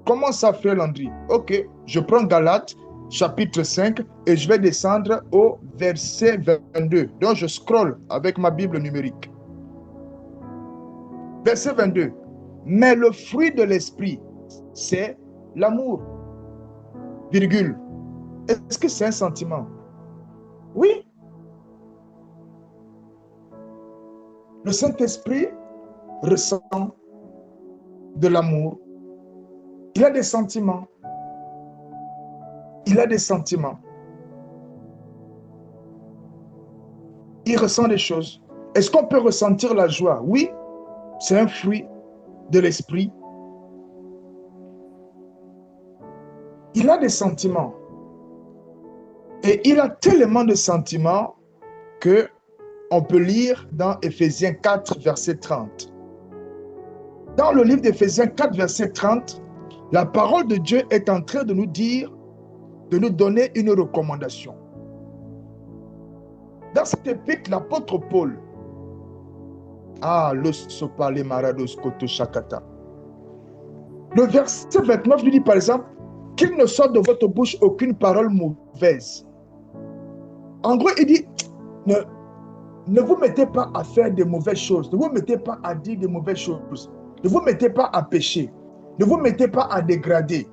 Comment ça, frère Landry? Ok, je prends Galates chapitre 5 et je vais descendre au verset 22. Donc je scrolle avec ma Bible numérique. Verset 22. Mais le fruit de l'esprit, c'est l'amour. Virgule. Est-ce que c'est un sentiment? Oui. Le Saint-Esprit ressent de l'amour. Il a des sentiments. Il a des sentiments. Il ressent des choses. Est-ce qu'on peut ressentir la joie? Oui, c'est un fruit de l'esprit. Il a des sentiments. Et il a tellement de sentiments que on peut lire dans Éphésiens 4, verset 30. Dans le livre d'Éphésiens 4, verset 30, la parole de Dieu est en train de nous dire, de nous donner une recommandation. Dans cette épître, l'apôtre Paul, le verset 29 lui dit par exemple, qu'il ne sorte de votre bouche aucune parole mauvaise. En gros, il dit, ne vous mettez pas à faire de mauvaises choses, ne vous mettez pas à dire de mauvaises choses, ne vous mettez pas à pécher, ne vous mettez pas à dégrader.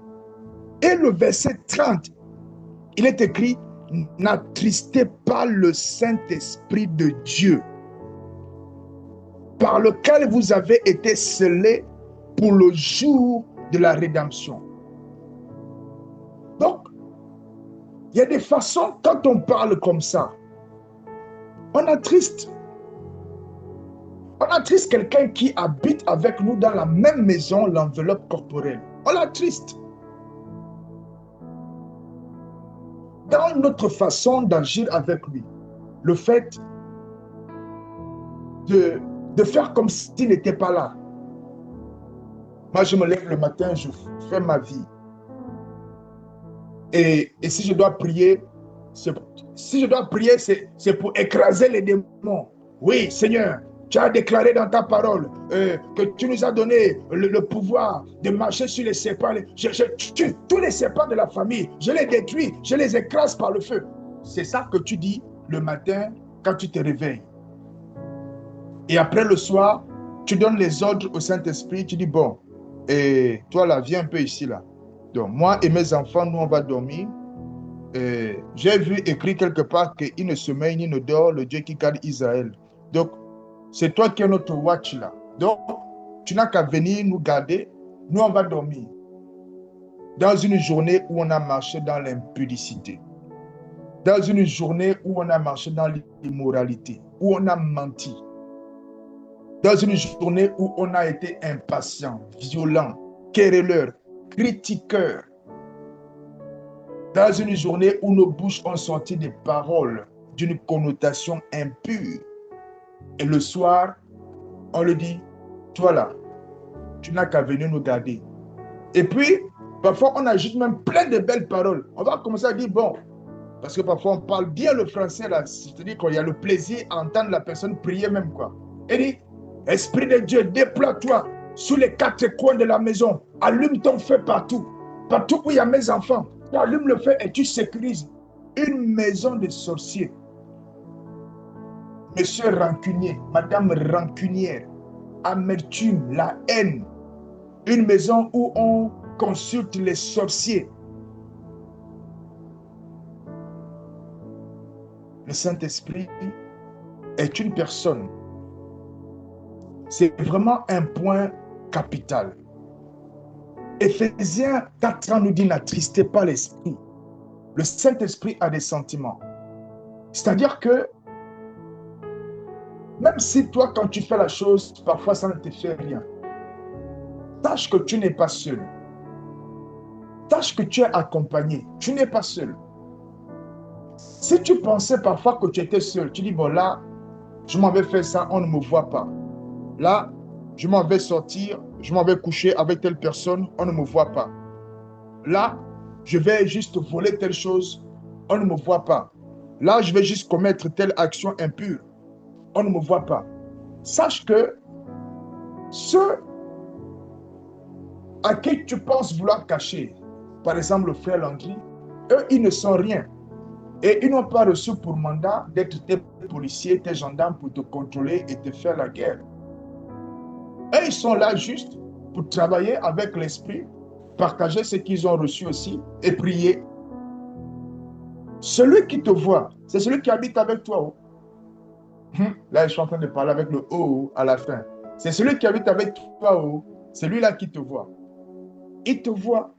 Et le verset 30, il est écrit, n'attristez pas le Saint-Esprit de Dieu, par lequel vous avez été scellés pour le jour de la rédemption. Donc, il y a des façons, quand on parle comme ça, on attriste. On attriste quelqu'un qui habite avec nous dans la même maison, l'enveloppe corporelle. On l'attriste. Dans notre façon d'agir avec lui, le fait de faire comme s'il n'était pas là. Moi, je me lève le matin, je fais ma vie. Et si je dois prier, c'est pour écraser les démons. Oui, Seigneur, tu as déclaré dans ta parole que tu nous as donné le pouvoir de marcher sur les serpents. Tous les serpents de la famille, je les détruis, je les écrase par le feu. C'est ça que tu dis le matin quand tu te réveilles. Et après le soir, tu donnes les ordres au Saint-Esprit, tu dis bon, et toi là, viens un peu ici là. Donc moi et mes enfants, nous on va dormir. J'ai vu écrit quelque part qu'il ne sommeille ni ne dort le Dieu qui garde Israël. Donc, c'est toi qui es notre watch là. Donc, tu n'as qu'à venir nous garder. Nous, on va dormir. Dans une journée où on a marché dans l'impudicité. Dans une journée où on a marché dans l'immoralité. Où on a menti. Dans une journée où on a été impatient, violent, querelleur, critiqueur. Dans une journée où nos bouches ont sorti des paroles d'une connotation impure. Et le soir, on le dit, toi là, tu n'as qu'à venir nous garder. Et puis, parfois, on ajoute même plein de belles paroles. On va commencer à dire, bon, parce que parfois, on parle bien le français là, c'est-à-dire qu'il y a le plaisir à entendre la personne prier même, quoi. Et dit, Esprit de Dieu, déploie-toi sous les quatre coins de la maison. Allume ton feu partout. Partout où il y a mes enfants. Tu allumes le feu et tu sécurises une maison de sorciers. Monsieur rancunier, madame rancunière, amertume, la haine. Une maison où on consulte les sorciers. Le Saint-Esprit est une personne. C'est vraiment un point capital. Éphésiens 4 ans nous dit, n'attristez pas l'esprit. Le Saint-Esprit a des sentiments. C'est-à-dire que même si toi, quand tu fais la chose, parfois ça ne te fait rien, sache que tu n'es pas seul. Sache que tu es accompagné. Tu n'es pas seul. Si tu pensais parfois que tu étais seul, tu dis, bon là, je m'en vais faire ça, on ne me voit pas. Là, je m'en vais sortir, je m'en vais coucher avec telle personne, on ne me voit pas. Là, je vais juste voler telle chose, on ne me voit pas. Là, je vais juste commettre telle action impure, on ne me voit pas. Sache que ceux à qui tu penses vouloir cacher, par exemple le frère Landry, eux, ils ne sont rien. Et ils n'ont pas reçu pour mandat d'être tes policiers, tes gendarmes pour te contrôler et te faire la guerre. Et ils sont là juste pour travailler avec l'esprit, partager ce qu'ils ont reçu aussi et prier. Celui qui te voit, c'est celui qui habite avec toi. Oh. Là, je suis en train de parler avec le O à la fin. C'est celui qui habite avec toi. Oh. C'est lui-là qui te voit. Il te voit.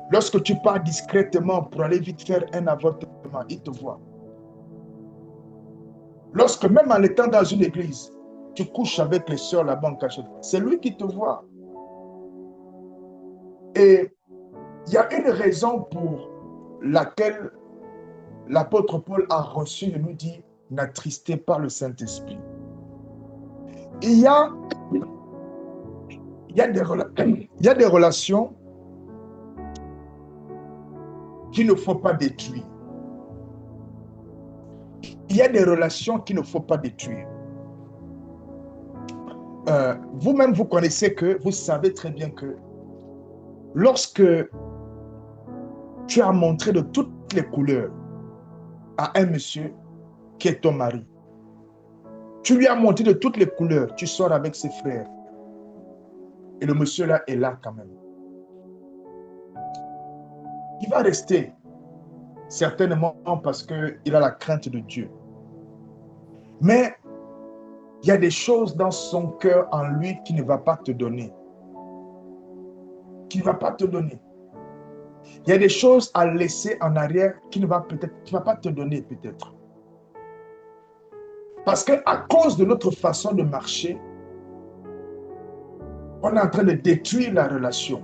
Lorsque tu pars discrètement pour aller vite faire un avortement, il te voit. Lorsque même en étant dans une église, tu couches avec les sœurs là-bas en cachette, c'est lui qui te voit. Et il y a une raison pour laquelle l'apôtre Paul a reçu de nous dire, n'attristez pas le Saint-Esprit. Il y a des relations qu'il ne faut pas détruire. Il y a des relations qu'il ne faut pas détruire. Vous-même, vous connaissez que, vous savez très bien que lorsque tu as montré de toutes les couleurs à un monsieur qui est ton mari, tu lui as montré de toutes les couleurs, tu sors avec ses frères, et le monsieur là est là quand même. Il va rester, certainement parce qu'il a la crainte de Dieu. Mais il y a des choses dans son cœur, en lui, qui ne va pas te donner. Qui ne va pas te donner. Il y a des choses à laisser en arrière qui ne va pas te donner peut-être. Parce qu'à cause de notre façon de marcher, on est en train de détruire la relation.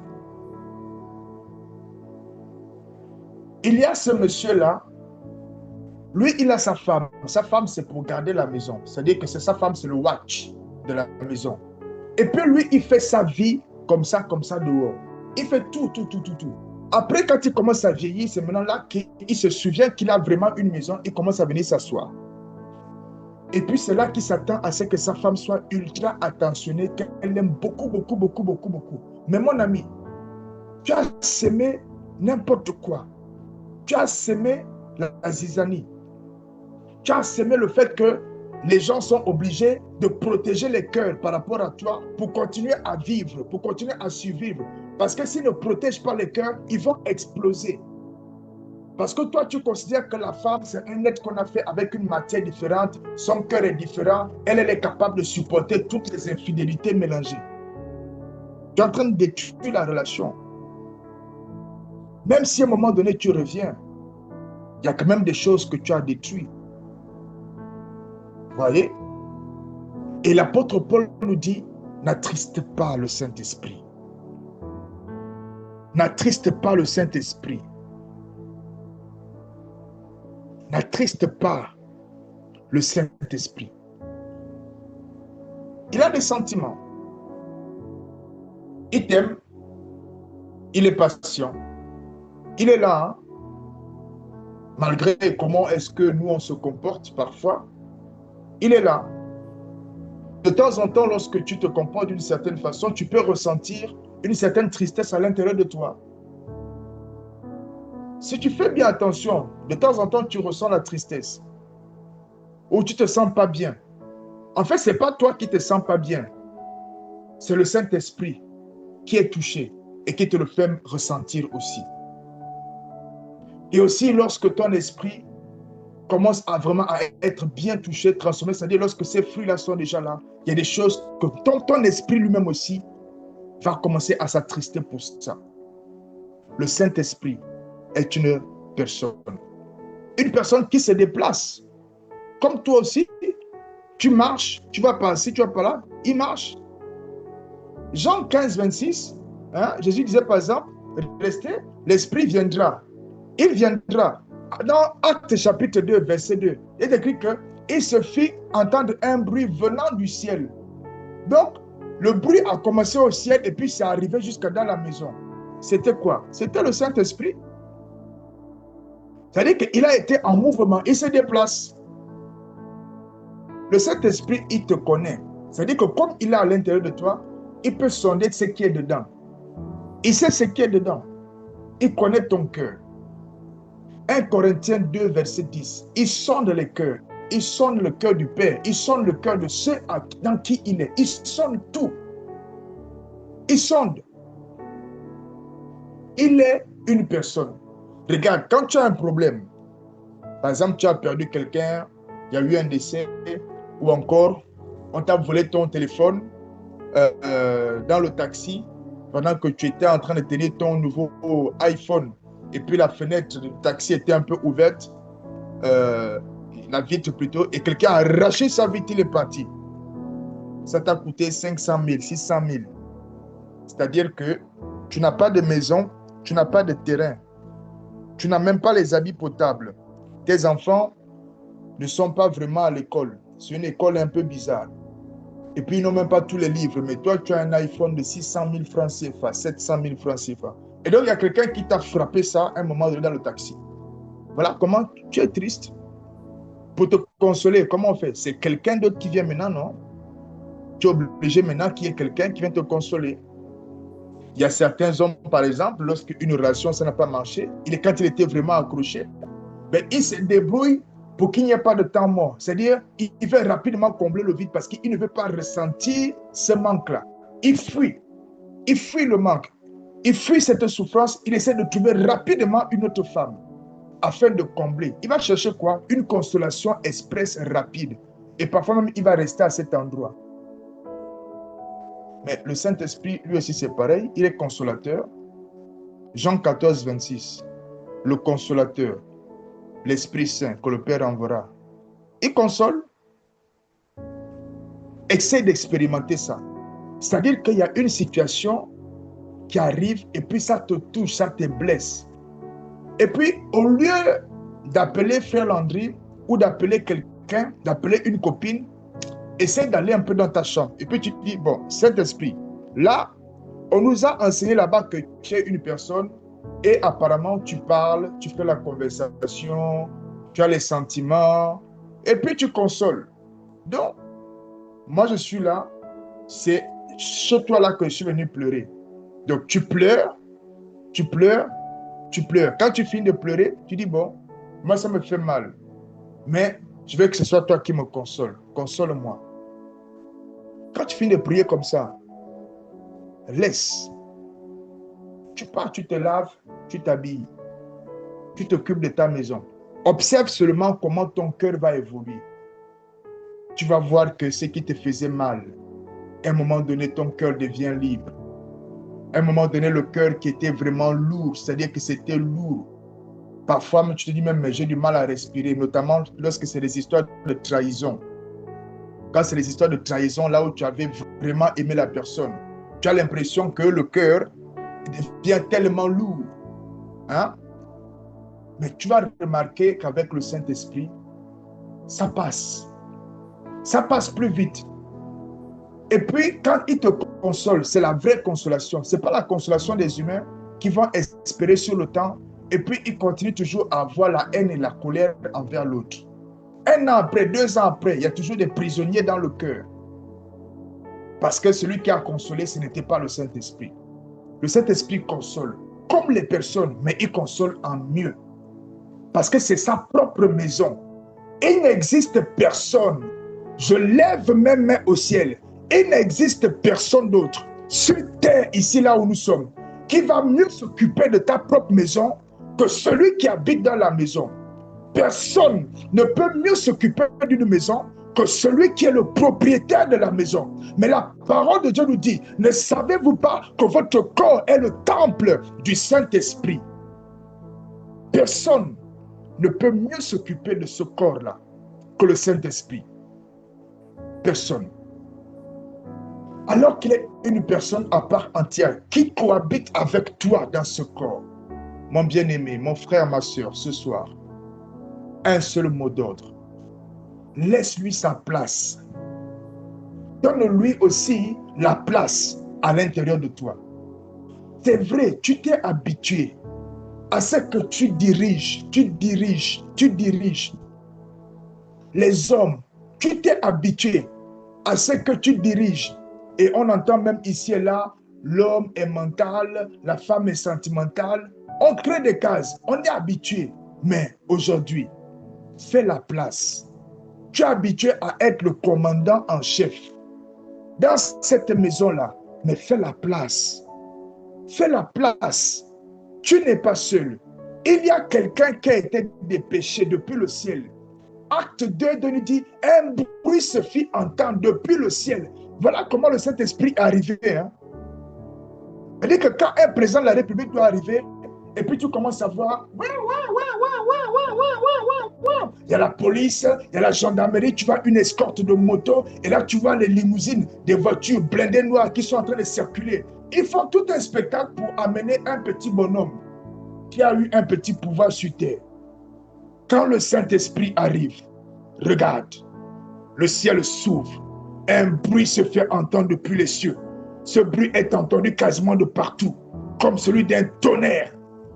Il y a ce monsieur-là, lui, il a sa femme. Sa femme, c'est pour garder la maison. C'est-à-dire que sa femme, c'est le watch de la maison. Et puis lui, il fait sa vie comme ça dehors. Il fait tout. Après, quand il commence à vieillir, c'est maintenant là qu'il se souvient qu'il a vraiment une maison. Il commence à venir s'asseoir. Et puis c'est là qu'il s'attend à ce que sa femme soit ultra attentionnée, qu'elle aime beaucoup. Mais mon ami, tu as semé n'importe quoi. Tu as semé la zizanie. Tu as semé le fait que les gens sont obligés de protéger les cœurs par rapport à toi pour continuer à vivre, pour continuer à survivre. Parce que s'ils ne protègent pas les cœurs, ils vont exploser. Parce que toi, tu considères que la femme, c'est un être qu'on a fait avec une matière différente, son cœur est différent, elle est capable de supporter toutes les infidélités mélangées. Tu es en train de détruire la relation. Même si à un moment donné, tu reviens, il y a quand même des choses que tu as détruites. Vous voyez? Et l'apôtre Paul nous dit, n'attriste pas le Saint-Esprit. N'attriste pas le Saint-Esprit. N'attriste pas le Saint-Esprit. Il a des sentiments. Il t'aime. Il est patient. Il est là. Hein? Malgré comment est-ce que nous, on se comporte parfois. Il est là. De temps en temps, lorsque tu te comportes d'une certaine façon, tu peux ressentir une certaine tristesse à l'intérieur de toi. Si tu fais bien attention, de temps en temps, tu ressens la tristesse. Ou tu ne te sens pas bien. En fait, ce n'est pas toi qui ne te sens pas bien. C'est le Saint-Esprit qui est touché et qui te le fait ressentir aussi. Et aussi, lorsque ton esprit commence à vraiment à être bien touché, transformé, c'est-à-dire lorsque ces fruits-là sont déjà là, il y a des choses que ton esprit lui-même aussi va commencer à s'attrister pour ça. Le Saint-Esprit est une personne. Une personne qui se déplace. Comme toi aussi, tu marches, tu vas par-ci, tu vas par là, il marche. Jean 15, 26, hein, Jésus disait par exemple, restez, l'Esprit viendra. Il viendra. Dans Actes chapitre 2, verset 2, il est écrit qu'il se fit entendre un bruit venant du ciel. Donc, le bruit a commencé au ciel et puis c'est arrivé jusqu'à dans la maison. C'était quoi? C'était le Saint-Esprit. C'est-à-dire qu'il a été en mouvement, il se déplace. Le Saint-Esprit, il te connaît. C'est-à-dire que comme il est à l'intérieur de toi, il peut sonder ce qui est dedans. Il sait ce qui est dedans. Il connaît ton cœur. 1 Corinthiens 2, verset 10. Il sonde les cœurs. Il sonde le cœur du Père. Il sonde le cœur de ceux dans qui il est. Il sonde tout. Il sonde. Il est une personne. Regarde, quand tu as un problème, par exemple, tu as perdu quelqu'un, il y a eu un décès, ou encore, on t'a volé ton téléphone dans le taxi pendant que tu étais en train de tenir ton nouveau iPhone. Et puis la fenêtre du taxi était un peu ouverte, la vitre plutôt, et quelqu'un a arraché sa vitre, il est parti. Ça t'a coûté 500 000, 600 000. C'est-à-dire que tu n'as pas de maison, tu n'as pas de terrain, tu n'as même pas les habits potables. Tes enfants ne sont pas vraiment à l'école. C'est une école un peu bizarre. Et puis, ils n'ont même pas tous les livres. Mais toi, tu as un iPhone de 600 000 francs CFA, 700 000 francs CFA. Et donc, il y a quelqu'un qui t'a frappé ça à un moment donné dans le taxi. Voilà comment tu es triste. Pour te consoler, comment on fait? C'est quelqu'un d'autre qui vient maintenant, non? Tu es obligé maintenant qu'il y ait quelqu'un qui vient te consoler. Il y a certains hommes, par exemple, lorsqu'une relation, ça n'a pas marché, quand il était vraiment accroché, ben, il se débrouille pour qu'il n'y ait pas de temps mort. C'est-à-dire, il veut rapidement combler le vide parce qu'il ne veut pas ressentir ce manque-là. Il fuit le manque. Il fuit cette souffrance. Il essaie de trouver rapidement une autre femme afin de combler. Il va chercher quoi? Une consolation express rapide. Et parfois même, il va rester à cet endroit. Mais le Saint-Esprit, lui aussi, c'est pareil. Il est consolateur. Jean 14, 26. Le consolateur. L'Esprit Saint que le Père enverra. Il console. Essaye d'expérimenter ça. C'est-à-dire qu'il y a une situation qui arrive et puis ça te touche, ça te blesse. Et puis, au lieu d'appeler Frère Landry ou d'appeler quelqu'un, d'appeler une copine, essaye d'aller un peu dans ta chambre. Et puis tu te dis, bon, Saint-Esprit, là, on nous a enseigné là-bas que tu es une personne et apparemment tu parles, tu fais la conversation, tu as les sentiments et puis tu consoles. Donc, moi je suis là, c'est chez toi là que je suis venu pleurer. Donc tu pleures, tu pleures, tu pleures. Quand tu finis de pleurer, tu dis, bon, moi ça me fait mal, mais je veux que ce soit toi qui me console. Console-moi. Quand tu finis de prier comme ça, laisse. Tu pars, tu te laves, tu t'habilles. tu t'occupes de ta maison. Observe seulement comment ton cœur va évoluer. Tu vas voir que ce qui te faisait mal, à un moment donné, ton cœur devient libre. À un moment donné, le cœur qui était vraiment lourd, c'est-à-dire que c'était lourd. Parfois, tu te dis même, mais j'ai du mal à respirer, notamment lorsque c'est des histoires de trahison. Quand c'est des histoires de trahison, là où tu avais vraiment aimé la personne, tu as l'impression que le cœur devient tellement lourd. Hein? Mais tu vas remarquer qu'avec le Saint-Esprit, ça passe. Ça passe plus vite. Et puis, quand il te console, c'est la vraie consolation. Ce n'est pas la consolation des humains qui vont espérer sur le temps et puis ils continuent toujours à avoir la haine et la colère envers l'autre. 1 an après, 2 ans après, il y a toujours des prisonniers dans le cœur. Parce que celui qui a consolé, ce n'était pas le Saint-Esprit. Le Saint-Esprit console, comme les personnes, mais il console en mieux. Parce que c'est sa propre maison. Il n'existe personne. Je lève mes mains au ciel. Il n'existe personne d'autre sur terre, ici, là où nous sommes, qui va mieux s'occuper de ta propre maison que celui qui habite dans la maison. Personne ne peut mieux s'occuper d'une maison que celui qui est le propriétaire de la maison. Mais la parole de Dieu nous dit, ne savez-vous pas que votre corps est le temple du Saint-Esprit? Personne ne peut mieux s'occuper de ce corps-là que le Saint-Esprit. Personne. Alors qu'il est une personne à part entière qui cohabite avec toi dans ce corps. Mon bien-aimé, mon frère, ma soeur, ce soir, un seul mot d'ordre. Laisse-lui sa place. Donne-lui aussi la place à l'intérieur de toi. C'est vrai, tu t'es habitué à ce que tu diriges. Les hommes, tu t'es habitué à ce que tu diriges. Et on entend même ici et là, l'homme est mental, la femme est sentimentale. On crée des cases, on est habitué. Mais aujourd'hui, fais la place. Tu es habitué à être le commandant en chef dans cette maison-là, mais fais la place. Fais la place. Tu n'es pas seul. Il y a quelqu'un qui a été dépêché depuis le ciel. Acte 2 nous dit, un bruit se fit entendre depuis le ciel. Voilà comment le Saint-Esprit est arrivé. Hein? C'est-à-dire que quand un président de la République doit arriver, et puis tu commences à voir, il y a la police, il y a la gendarmerie, tu vois une escorte de moto, et là tu vois les limousines, des voitures blindées noires qui sont en train de circuler. Ils font tout un spectacle pour amener un petit bonhomme qui a eu un petit pouvoir sur terre. Quand le Saint-Esprit arrive, regarde, le ciel s'ouvre, un bruit se fait entendre depuis les cieux. Ce bruit est entendu quasiment de partout, comme celui d'un tonnerre.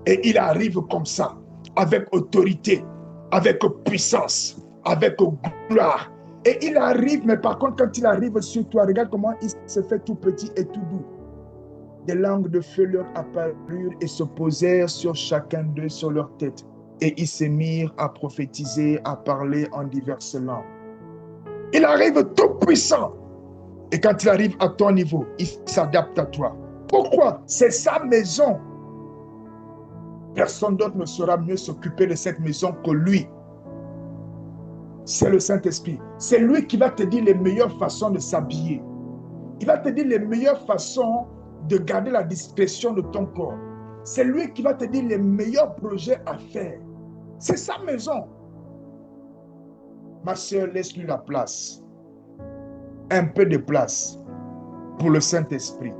Et il arrive comme ça, avec autorité, avec puissance, avec gloire. Et il arrive, mais par contre, quand il arrive sur toi, regarde comment il se fait tout petit et tout doux. Des langues de feu leur apparurent et se posèrent sur chacun d'eux, sur leur tête. Et ils se mirent à prophétiser, à parler en diverses langues. Il arrive tout puissant. Et quand il arrive à ton niveau, il s'adapte à toi. Pourquoi? C'est sa maison. Personne d'autre ne saura mieux s'occuper de cette maison que lui. C'est le Saint-Esprit. C'est lui qui va te dire les meilleures façons de s'habiller. Il va te dire les meilleures façons de garder la discrétion de ton corps. C'est lui qui va te dire les meilleurs projets à faire. C'est sa maison. Ma soeur, laisse-lui la place. Un peu de place pour le Saint-Esprit.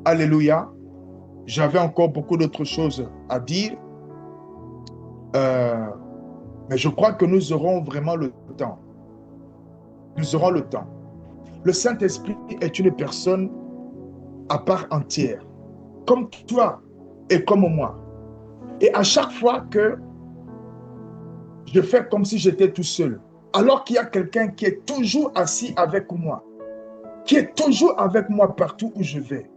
Alléluia. J'avais encore beaucoup d'autres choses à dire. Mais je crois que nous aurons vraiment le temps. Nous aurons le temps. Le Saint-Esprit est une personne à part entière. Comme toi et comme moi. Et à chaque fois que je fais comme si j'étais tout seul, alors qu'il y a quelqu'un qui est toujours assis avec moi, qui est toujours avec moi partout où je vais,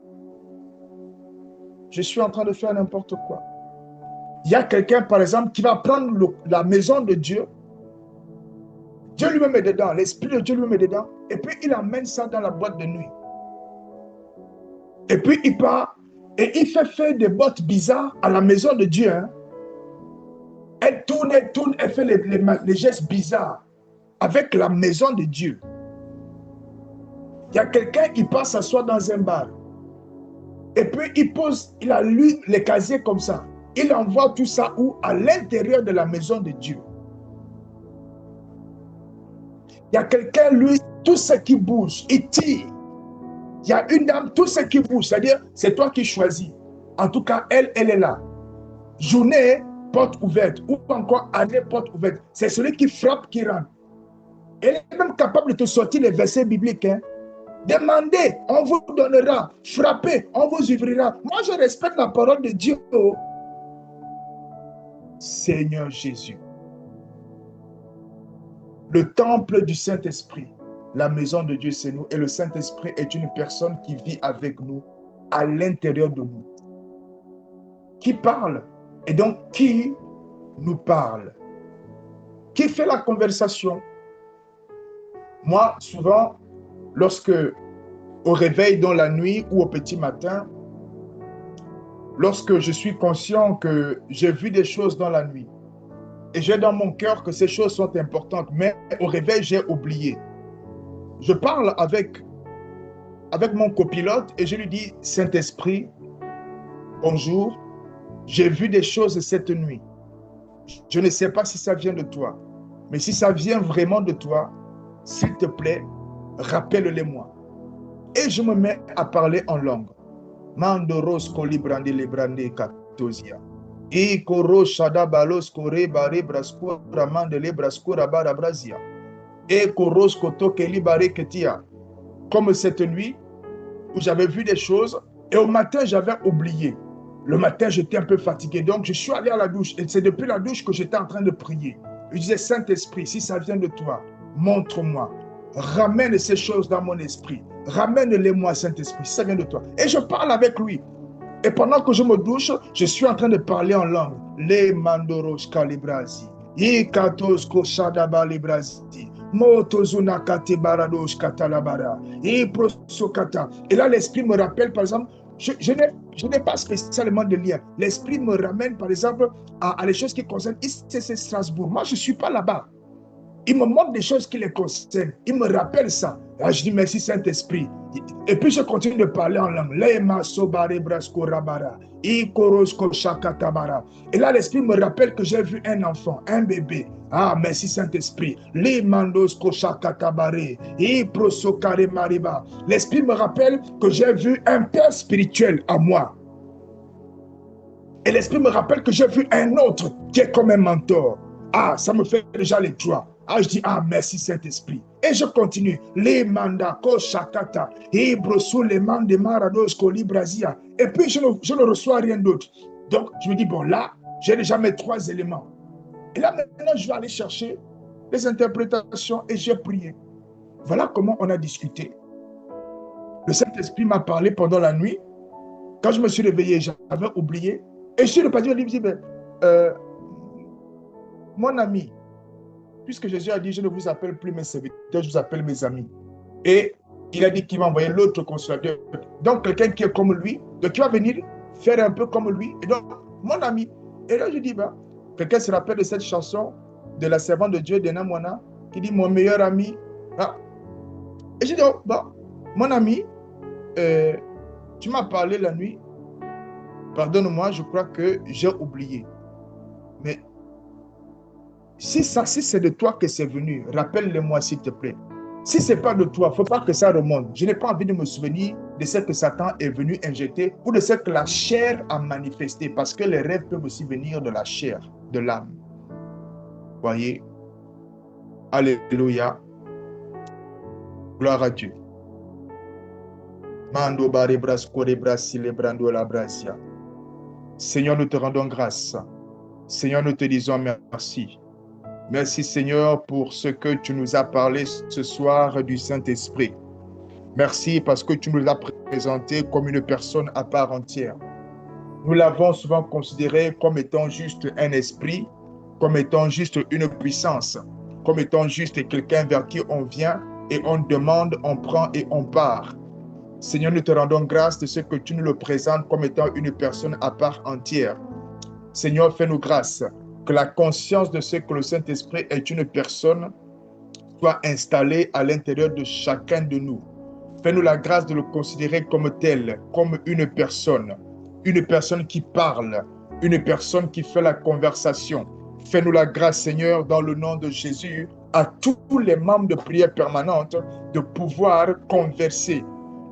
je suis en train de faire n'importe quoi. Il y a quelqu'un, par exemple, qui va prendre la maison de Dieu. Dieu lui-même est dedans, l'Esprit de Dieu lui-même est dedans, et puis il amène ça dans la boîte de nuit. Et puis il part, et il fait faire des bottes bizarres à la maison de Dieu. Hein. elle tourne, elle fait les gestes bizarres avec la maison de Dieu. Il y a quelqu'un qui passe s'asseoir dans un bar. Et puis il a lu les casiers comme ça. Il envoie tout ça où? À l'intérieur de la maison de Dieu. Il y a quelqu'un, lui, tout ce qui bouge, il tire. Il y a une dame, tout ce qui bouge, c'est-à-dire, c'est toi qui choisis. En tout cas, elle est là. Journée, porte ouverte, ou encore année, porte ouverte. C'est celui qui frappe qui rentre. Elle est même capable de te sortir les versets bibliques. Hein. Demandez, on vous donnera. Frappez, on vous ouvrira. Moi, je respecte la parole de Dieu. Seigneur Jésus. Le temple du Saint-Esprit, la maison de Dieu, c'est nous. Et le Saint-Esprit est une personne qui vit avec nous, à l'intérieur de nous. Qui parle? Et donc, qui nous parle? Qui fait la conversation? Moi, souvent, lorsque au réveil dans la nuit ou au petit matin, lorsque je suis conscient que j'ai vu des choses dans la nuit, et j'ai dans mon cœur que ces choses sont importantes, mais au réveil, j'ai oublié. Je parle avec mon copilote et je lui dis, Saint-Esprit, bonjour, j'ai vu des choses cette nuit. Je ne sais pas si ça vient de toi, mais si ça vient vraiment de toi, s'il te plaît, rappelle-les-moi. Et je me mets à parler en langue. Mandoros kolibrandi lebrandi katosia. Et koro shada balos kore bare brasko ramande le brasko rabara brazia. Et koros koto keli bare ketia. Comme cette nuit où j'avais vu des choses et au matin j'avais oublié. Le matin j'étais un peu fatigué, donc je suis allé à la douche et c'est depuis la douche que j'étais en train de prier. Je disais, Saint-Esprit, si ça vient de toi, montre-moi. Ramène ces choses dans mon esprit. Ramène-les-moi, Saint-Esprit, si ça vient de toi. Et je parle avec lui. Et pendant que je me douche, je suis en train de parler en langue. Les mandoros kalibrasi. Ikatos koshadaba librasi. Motozuna katebaradosh katalabara. Iprosokata. Et là, l'esprit me rappelle, par exemple, je n'ai pas spécialement de lien. L'esprit me ramène, par exemple, à les choses qui concernent ICC Strasbourg. Moi, je ne suis pas là-bas. Il me montre des choses qui les concernent. Il me rappelle ça. Là, je dis merci Saint-Esprit. Et puis je continue de parler en langue. Et là, l'Esprit me rappelle que j'ai vu un enfant, un bébé. Ah, merci Saint-Esprit. L'Esprit me rappelle que j'ai vu un père spirituel à moi. Et l'Esprit me rappelle que j'ai vu un autre qui est comme un mentor. Ah, ça me fait déjà les joies. Ah, je dis, ah, merci Saint-Esprit. Et je continue. Les mandats, koshakata, et brossou, les mandats, marados, kolibrazia. Et puis, je ne reçois rien d'autre. Donc, je me dis, bon, là, j'ai déjà mes 3 éléments. Et là, maintenant, je vais aller chercher les interprétations et j'ai prié. Voilà comment on a discuté. Le Saint-Esprit m'a parlé pendant la nuit. Quand je me suis réveillé, j'avais oublié. Et je suis reparti au livre, je dis, mon ami, puisque Jésus a dit, je ne vous appelle plus mes serviteurs, je vous appelle mes amis. Et il a dit qu'il va envoyer l'autre consolateur. Donc, quelqu'un qui est comme lui, donc qui va venir faire un peu comme lui. Et donc, mon ami. Et là, je dis, quelqu'un se rappelle de cette chanson de la servante de Dieu, Dena Moana, qui dit, mon meilleur ami. Ah. Et je dis, mon ami, tu m'as parlé la nuit. Pardonne-moi, je crois que j'ai oublié. Mais si c'est de toi que c'est venu, rappelle-le-moi s'il te plaît. Si ce n'est pas de toi, il ne faut pas que ça remonte. Je n'ai pas envie de me souvenir de ce que Satan est venu injecter ou de ce que la chair a manifesté, parce que les rêves peuvent aussi venir de la chair, de l'âme. Voyez? Alléluia. Gloire à Dieu. Mando barebras korebras celebrando la brasia. Seigneur, nous te rendons grâce. Seigneur, nous te disons merci. Merci Seigneur pour ce que tu nous as parlé ce soir du Saint-Esprit. Merci parce que tu nous l'as présenté comme une personne à part entière. Nous l'avons souvent considéré comme étant juste un esprit, comme étant juste une puissance, comme étant juste quelqu'un vers qui on vient et on demande, on prend et on part. Seigneur, nous te rendons grâce de ce que tu nous le présentes comme étant une personne à part entière. Seigneur, fais-nous grâce que la conscience de ce que le Saint-Esprit est une personne soit installée à l'intérieur de chacun de nous. Fais-nous la grâce de le considérer comme tel, comme une personne qui parle, une personne qui fait la conversation. Fais-nous la grâce, Seigneur, dans le nom de Jésus, à tous les membres de prière permanente, de pouvoir converser,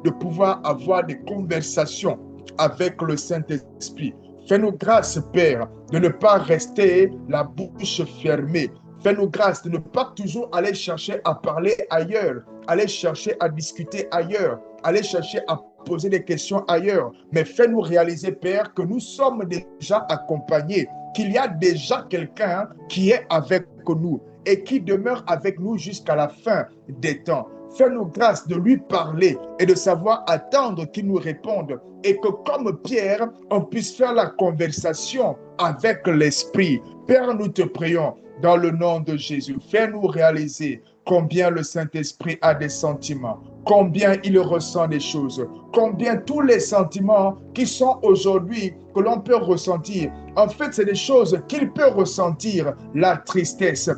de pouvoir avoir des conversations avec le Saint-Esprit. Fais-nous grâce, Père, de ne pas rester la bouche fermée. Fais-nous grâce de ne pas toujours aller chercher à parler ailleurs, aller chercher à discuter ailleurs, aller chercher à poser des questions ailleurs. Mais fais-nous réaliser, Père, que nous sommes déjà accompagnés, qu'il y a déjà quelqu'un qui est avec nous et qui demeure avec nous jusqu'à la fin des temps. Fais-nous grâce de lui parler et de savoir attendre qu'il nous réponde et que comme Pierre, on puisse faire la conversation avec l'Esprit. Père, nous te prions dans le nom de Jésus. Fais-nous réaliser combien le Saint-Esprit a des sentiments, combien il ressent des choses, combien tous les sentiments qui sont aujourd'hui, que l'on peut ressentir, en fait, c'est des choses qu'il peut ressentir, la tristesse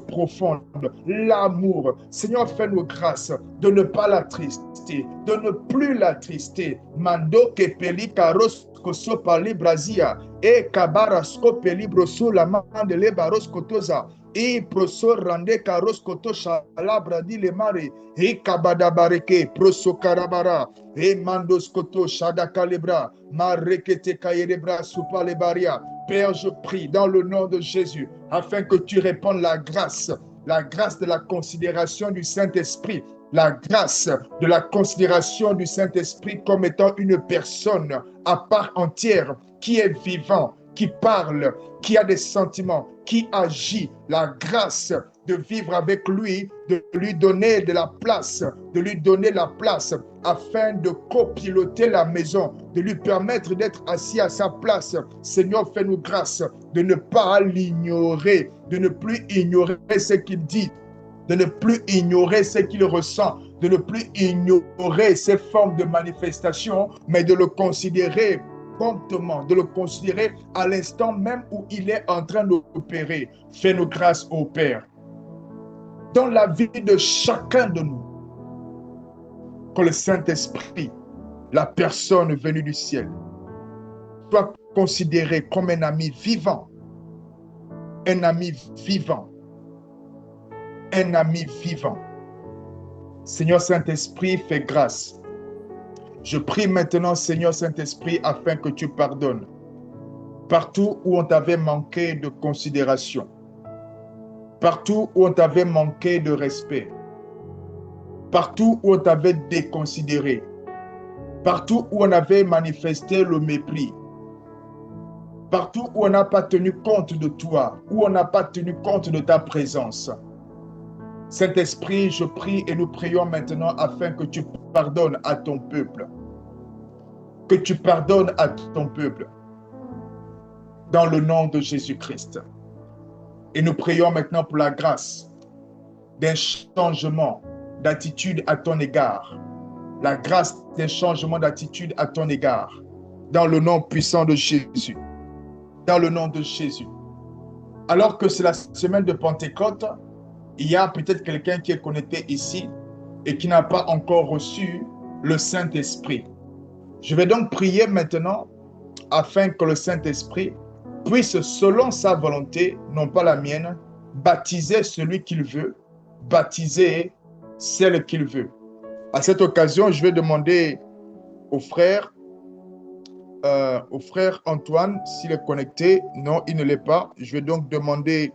profonde, l'amour. Seigneur, fais-nous grâce de ne pas l'attrister, de ne plus l'attrister. Mando que peli caros koso pali brazia e kabarasko peli broso la mande le baros kotoza. E proso rande karos koto shala bradi le mare e kabada bareke proso karabara e mandos koto shada kalebra marekete kayelebra supa le baria. Père, je prie dans le nom de Jésus afin que tu répandes la grâce de la considération du Saint-Esprit, la grâce de la considération du Saint-Esprit comme étant une personne à part entière qui est vivant, qui parle, qui a des sentiments, qui agit, la grâce de vivre avec lui, de lui donner de la place, afin de copiloter la maison, de lui permettre d'être assis à sa place. Seigneur, fais-nous grâce de ne pas l'ignorer, de ne plus ignorer ce qu'il dit, de ne plus ignorer ce qu'il ressent, de ne plus ignorer ses formes de manifestation, mais de le considérer promptement, de le considérer à l'instant même où il est en train d'opérer. Fais-nous grâce, ô Père, dans la vie de chacun de nous, que le Saint-Esprit, la personne venue du ciel, soit considéré comme un ami vivant, un ami vivant, un ami vivant. Seigneur Saint-Esprit, fais grâce. Je prie maintenant, Seigneur Saint-Esprit, afin que tu pardonnes partout où on t'avait manqué de considération, partout où on t'avait manqué de respect, partout où on t'avait déconsidéré, partout où on avait manifesté le mépris, partout où on n'a pas tenu compte de toi, où on n'a pas tenu compte de ta présence. Saint-Esprit, je prie et nous prions maintenant afin que tu pardonnes à ton peuple. Que tu pardonnes à ton peuple. Dans le nom de Jésus-Christ. Et nous prions maintenant pour la grâce d'un changement d'attitude à ton égard. La grâce d'un changement d'attitude à ton égard. Dans le nom puissant de Jésus. Dans le nom de Jésus. Alors que c'est la semaine de Pentecôte, il y a peut-être quelqu'un qui est connecté ici et qui n'a pas encore reçu le Saint-Esprit. Je vais donc prier maintenant afin que le Saint-Esprit puisse, selon sa volonté, non pas la mienne, baptiser celui qu'il veut, baptiser celle qu'il veut. À cette occasion, je vais demander au frère Antoine s'il est connecté. Non, il ne l'est pas. Je vais donc demander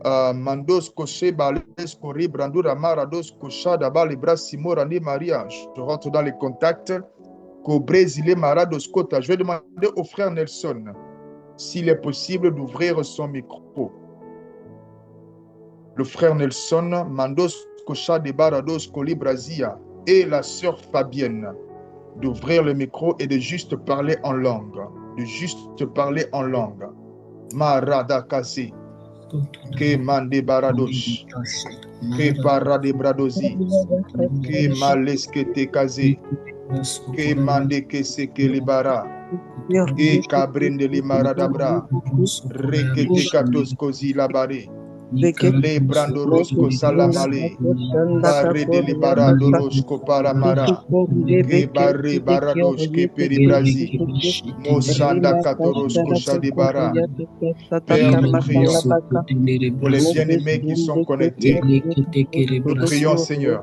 Mandos Koshe Bales Kori Brandura Marados Kosha Dabal Ibra Simo Rani Maria. Je rentre dans les contacts. Kobrezile Marados Kota. Je vais demander au frère Nelson s'il est possible d'ouvrir son micro. Le frère Nelson, Mandos Kosha de Barados Koli Brazia et la sœur Fabienne d'ouvrir le micro et de juste parler en langue. De juste parler en langue. Marada Kasi. Que mande baradosh, que parade bradosi, que maleske te kaze, que mande que se que libara, E cabrendeli maradabra. Rekete katos kozi labare. Le brando rosco salamale. Barre de libarado rosco paramara. Ke barre barados ke peribrazi. Mosanda katorosco shadibara. Père, nous prions pour les bien-aimés qui sont connectés. Nous prions, Seigneur,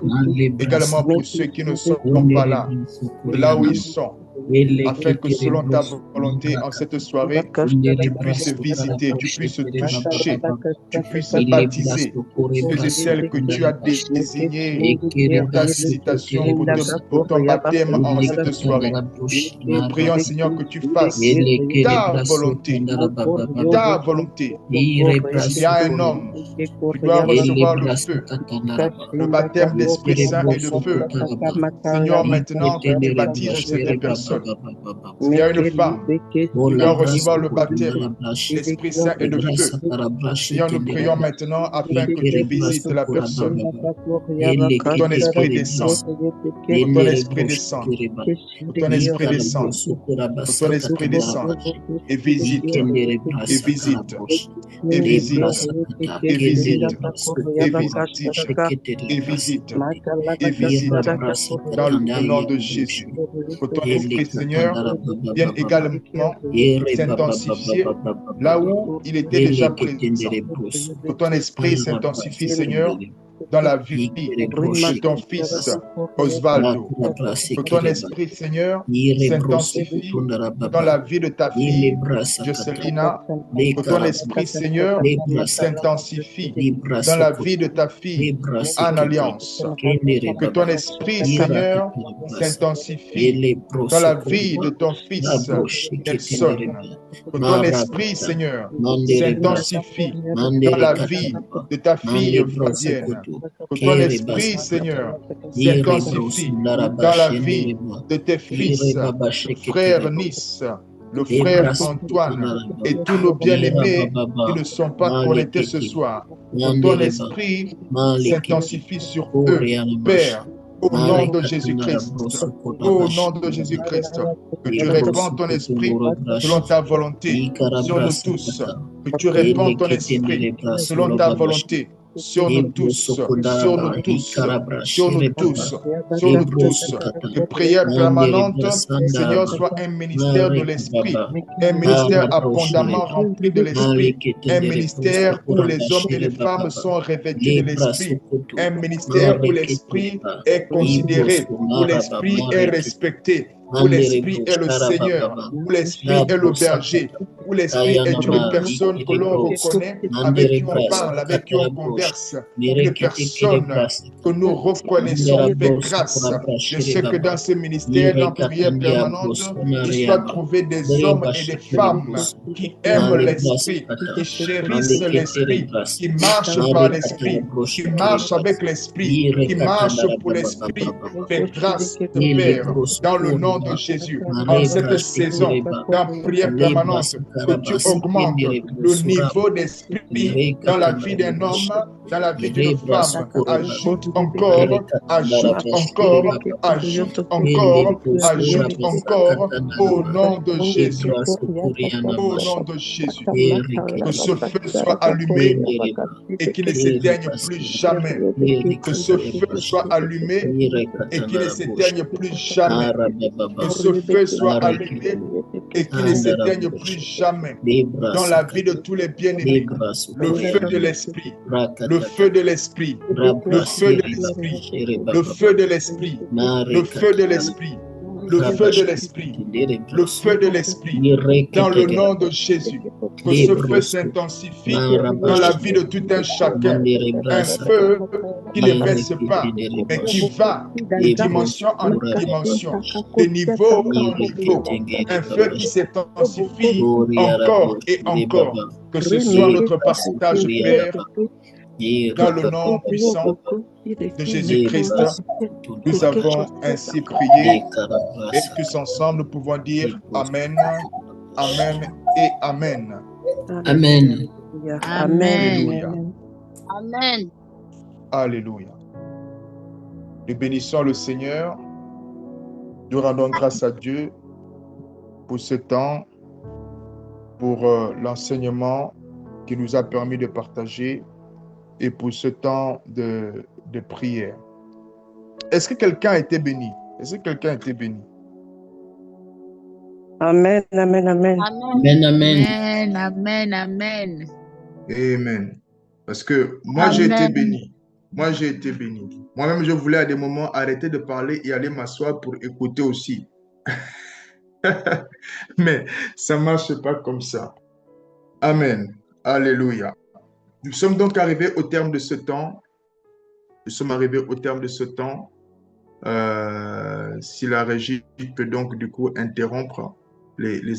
également pour ceux qui ne sont pas là, de là où ils sont, afin que selon ta volonté en cette soirée, tu puisses visiter, tu puisses toucher, tu puisses baptiser ceux et celles que tu as désignés pour ta visitation, pour ton baptême en cette soirée. Nous prions, Seigneur, que tu fasses ta volonté, ta volonté. S'il y a un homme qui doit recevoir le feu, le baptême d'Esprit Saint et de feu, Seigneur, maintenant que tu baptises cette personne. S'il y a une femme qui doit recevoir le baptême d'Esprit Saint et de feu, Seigneur, nous prions maintenant afin que tu visites la personne. Que ton esprit descende. Que ton esprit descende. Que ton esprit descende. Que ton esprit descende. Et visite. Et visite. Et visite. Et visite. Et visite. Et visite. Et visite. Dans le nom de Jésus. Que ton esprit, Seigneur, vienne également s'intensifier là où il était déjà présent. Que ton esprit s'intensifie, Seigneur, dans la vie de ton fils Osvaldo. Que ton esprit, Seigneur, s'intensifie dans la vie de ta fille Jocelina. Que ton esprit, Seigneur, s'intensifie dans la vie de ta fille en alliance. Que ton esprit, Seigneur, s'intensifie dans la vie de ton fils Nelson. Que ton esprit, Seigneur, s'intensifie dans la vie de ta fille Fabienne. Que ton esprit, Seigneur, s'intensifie dans la vie de tes fils, le frère Nice, le frère Antoine et tous nos bien-aimés qui ne sont pas connectés ce soir. Que ton esprit s'intensifie sur eux, Père, au nom de Jésus-Christ. Au nom de Jésus-Christ. Que tu répands ton esprit selon ta volonté sur nous tous. Que tu répands ton esprit selon ta volonté sur nous tous, sur nous tous, sur nous tous, sur nous tous. Que prière permanente, Seigneur, soit un ministère de l'esprit, un ministère abondamment rempli de l'esprit, un ministère où les hommes et les femmes sont revêtus de l'esprit, un ministère où l'esprit est considéré, où l'esprit est respecté, où l'esprit est le Seigneur, où l'esprit est le berger, où l'esprit est une personne que l'on reconnaît, avec qui on parle, avec qui on converse, une personne que nous reconnaissons fait grâce. Je sais que dans ce ministère, dans prière permanente, il soit trouvé des hommes et des femmes qui aiment l'esprit, qui chérissent l'esprit, qui marchent par l'esprit, qui marchent avec l'esprit, qui marchent pour l'esprit. Fais grâce, Père, dans le nom de Jésus, en cette saison, dans prière permanente, que tu augmentes le niveau d'esprit dans la vie d'un homme, dans la vie d'une femme. Ajoute encore, ajoute encore, ajoute encore, ajoute encore, au nom de Jésus. Au nom de Jésus. Que ce feu soit allumé et qu'il ne s'éteigne plus jamais. Que ce feu soit allumé et qu'il ne s'éteigne plus jamais. Que ce feu soit allumé et qu'il ne s'éteigne plus jamais dans la vie de tous les bien-aimés. Le feu de l'esprit, le feu de l'esprit, le feu de l'esprit, le feu de l'esprit, le feu de l'esprit, le feu de l'esprit, le feu de l'esprit, dans le nom de Jésus. Que ce feu s'intensifie dans la vie de tout un chacun. Un feu qui ne baisse pas, mais qui va de dimension en dimension, de niveau en niveau. Un feu qui s'intensifie encore et encore. Que ce soit notre partage, Père, dans le nom puissant de Jésus-Christ. Nous avons ainsi prié et tous ensemble nous pouvons dire Amen, Amen et Amen. Amen. Alléluia. Amen. Alléluia. Nous bénissons le Seigneur. Nous rendons grâce à Dieu pour pour ce temps, pour l'enseignement qui nous a permis de partager et pour ce temps de prière. Est-ce que quelqu'un a été béni? Est-ce que quelqu'un a été béni? Amen, amen, amen. Amen, amen. Amen, amen. Amen. Parce que moi, j'ai été béni. Moi, j'ai été béni. Moi-même, je voulais à des moments arrêter de parler et aller m'asseoir pour écouter aussi. Mais ça ne marche pas comme ça. Amen. Alléluia. Nous sommes donc arrivés au terme de ce temps. Nous sommes arrivés au terme de ce temps. Si la régie peut donc du coup interrompre les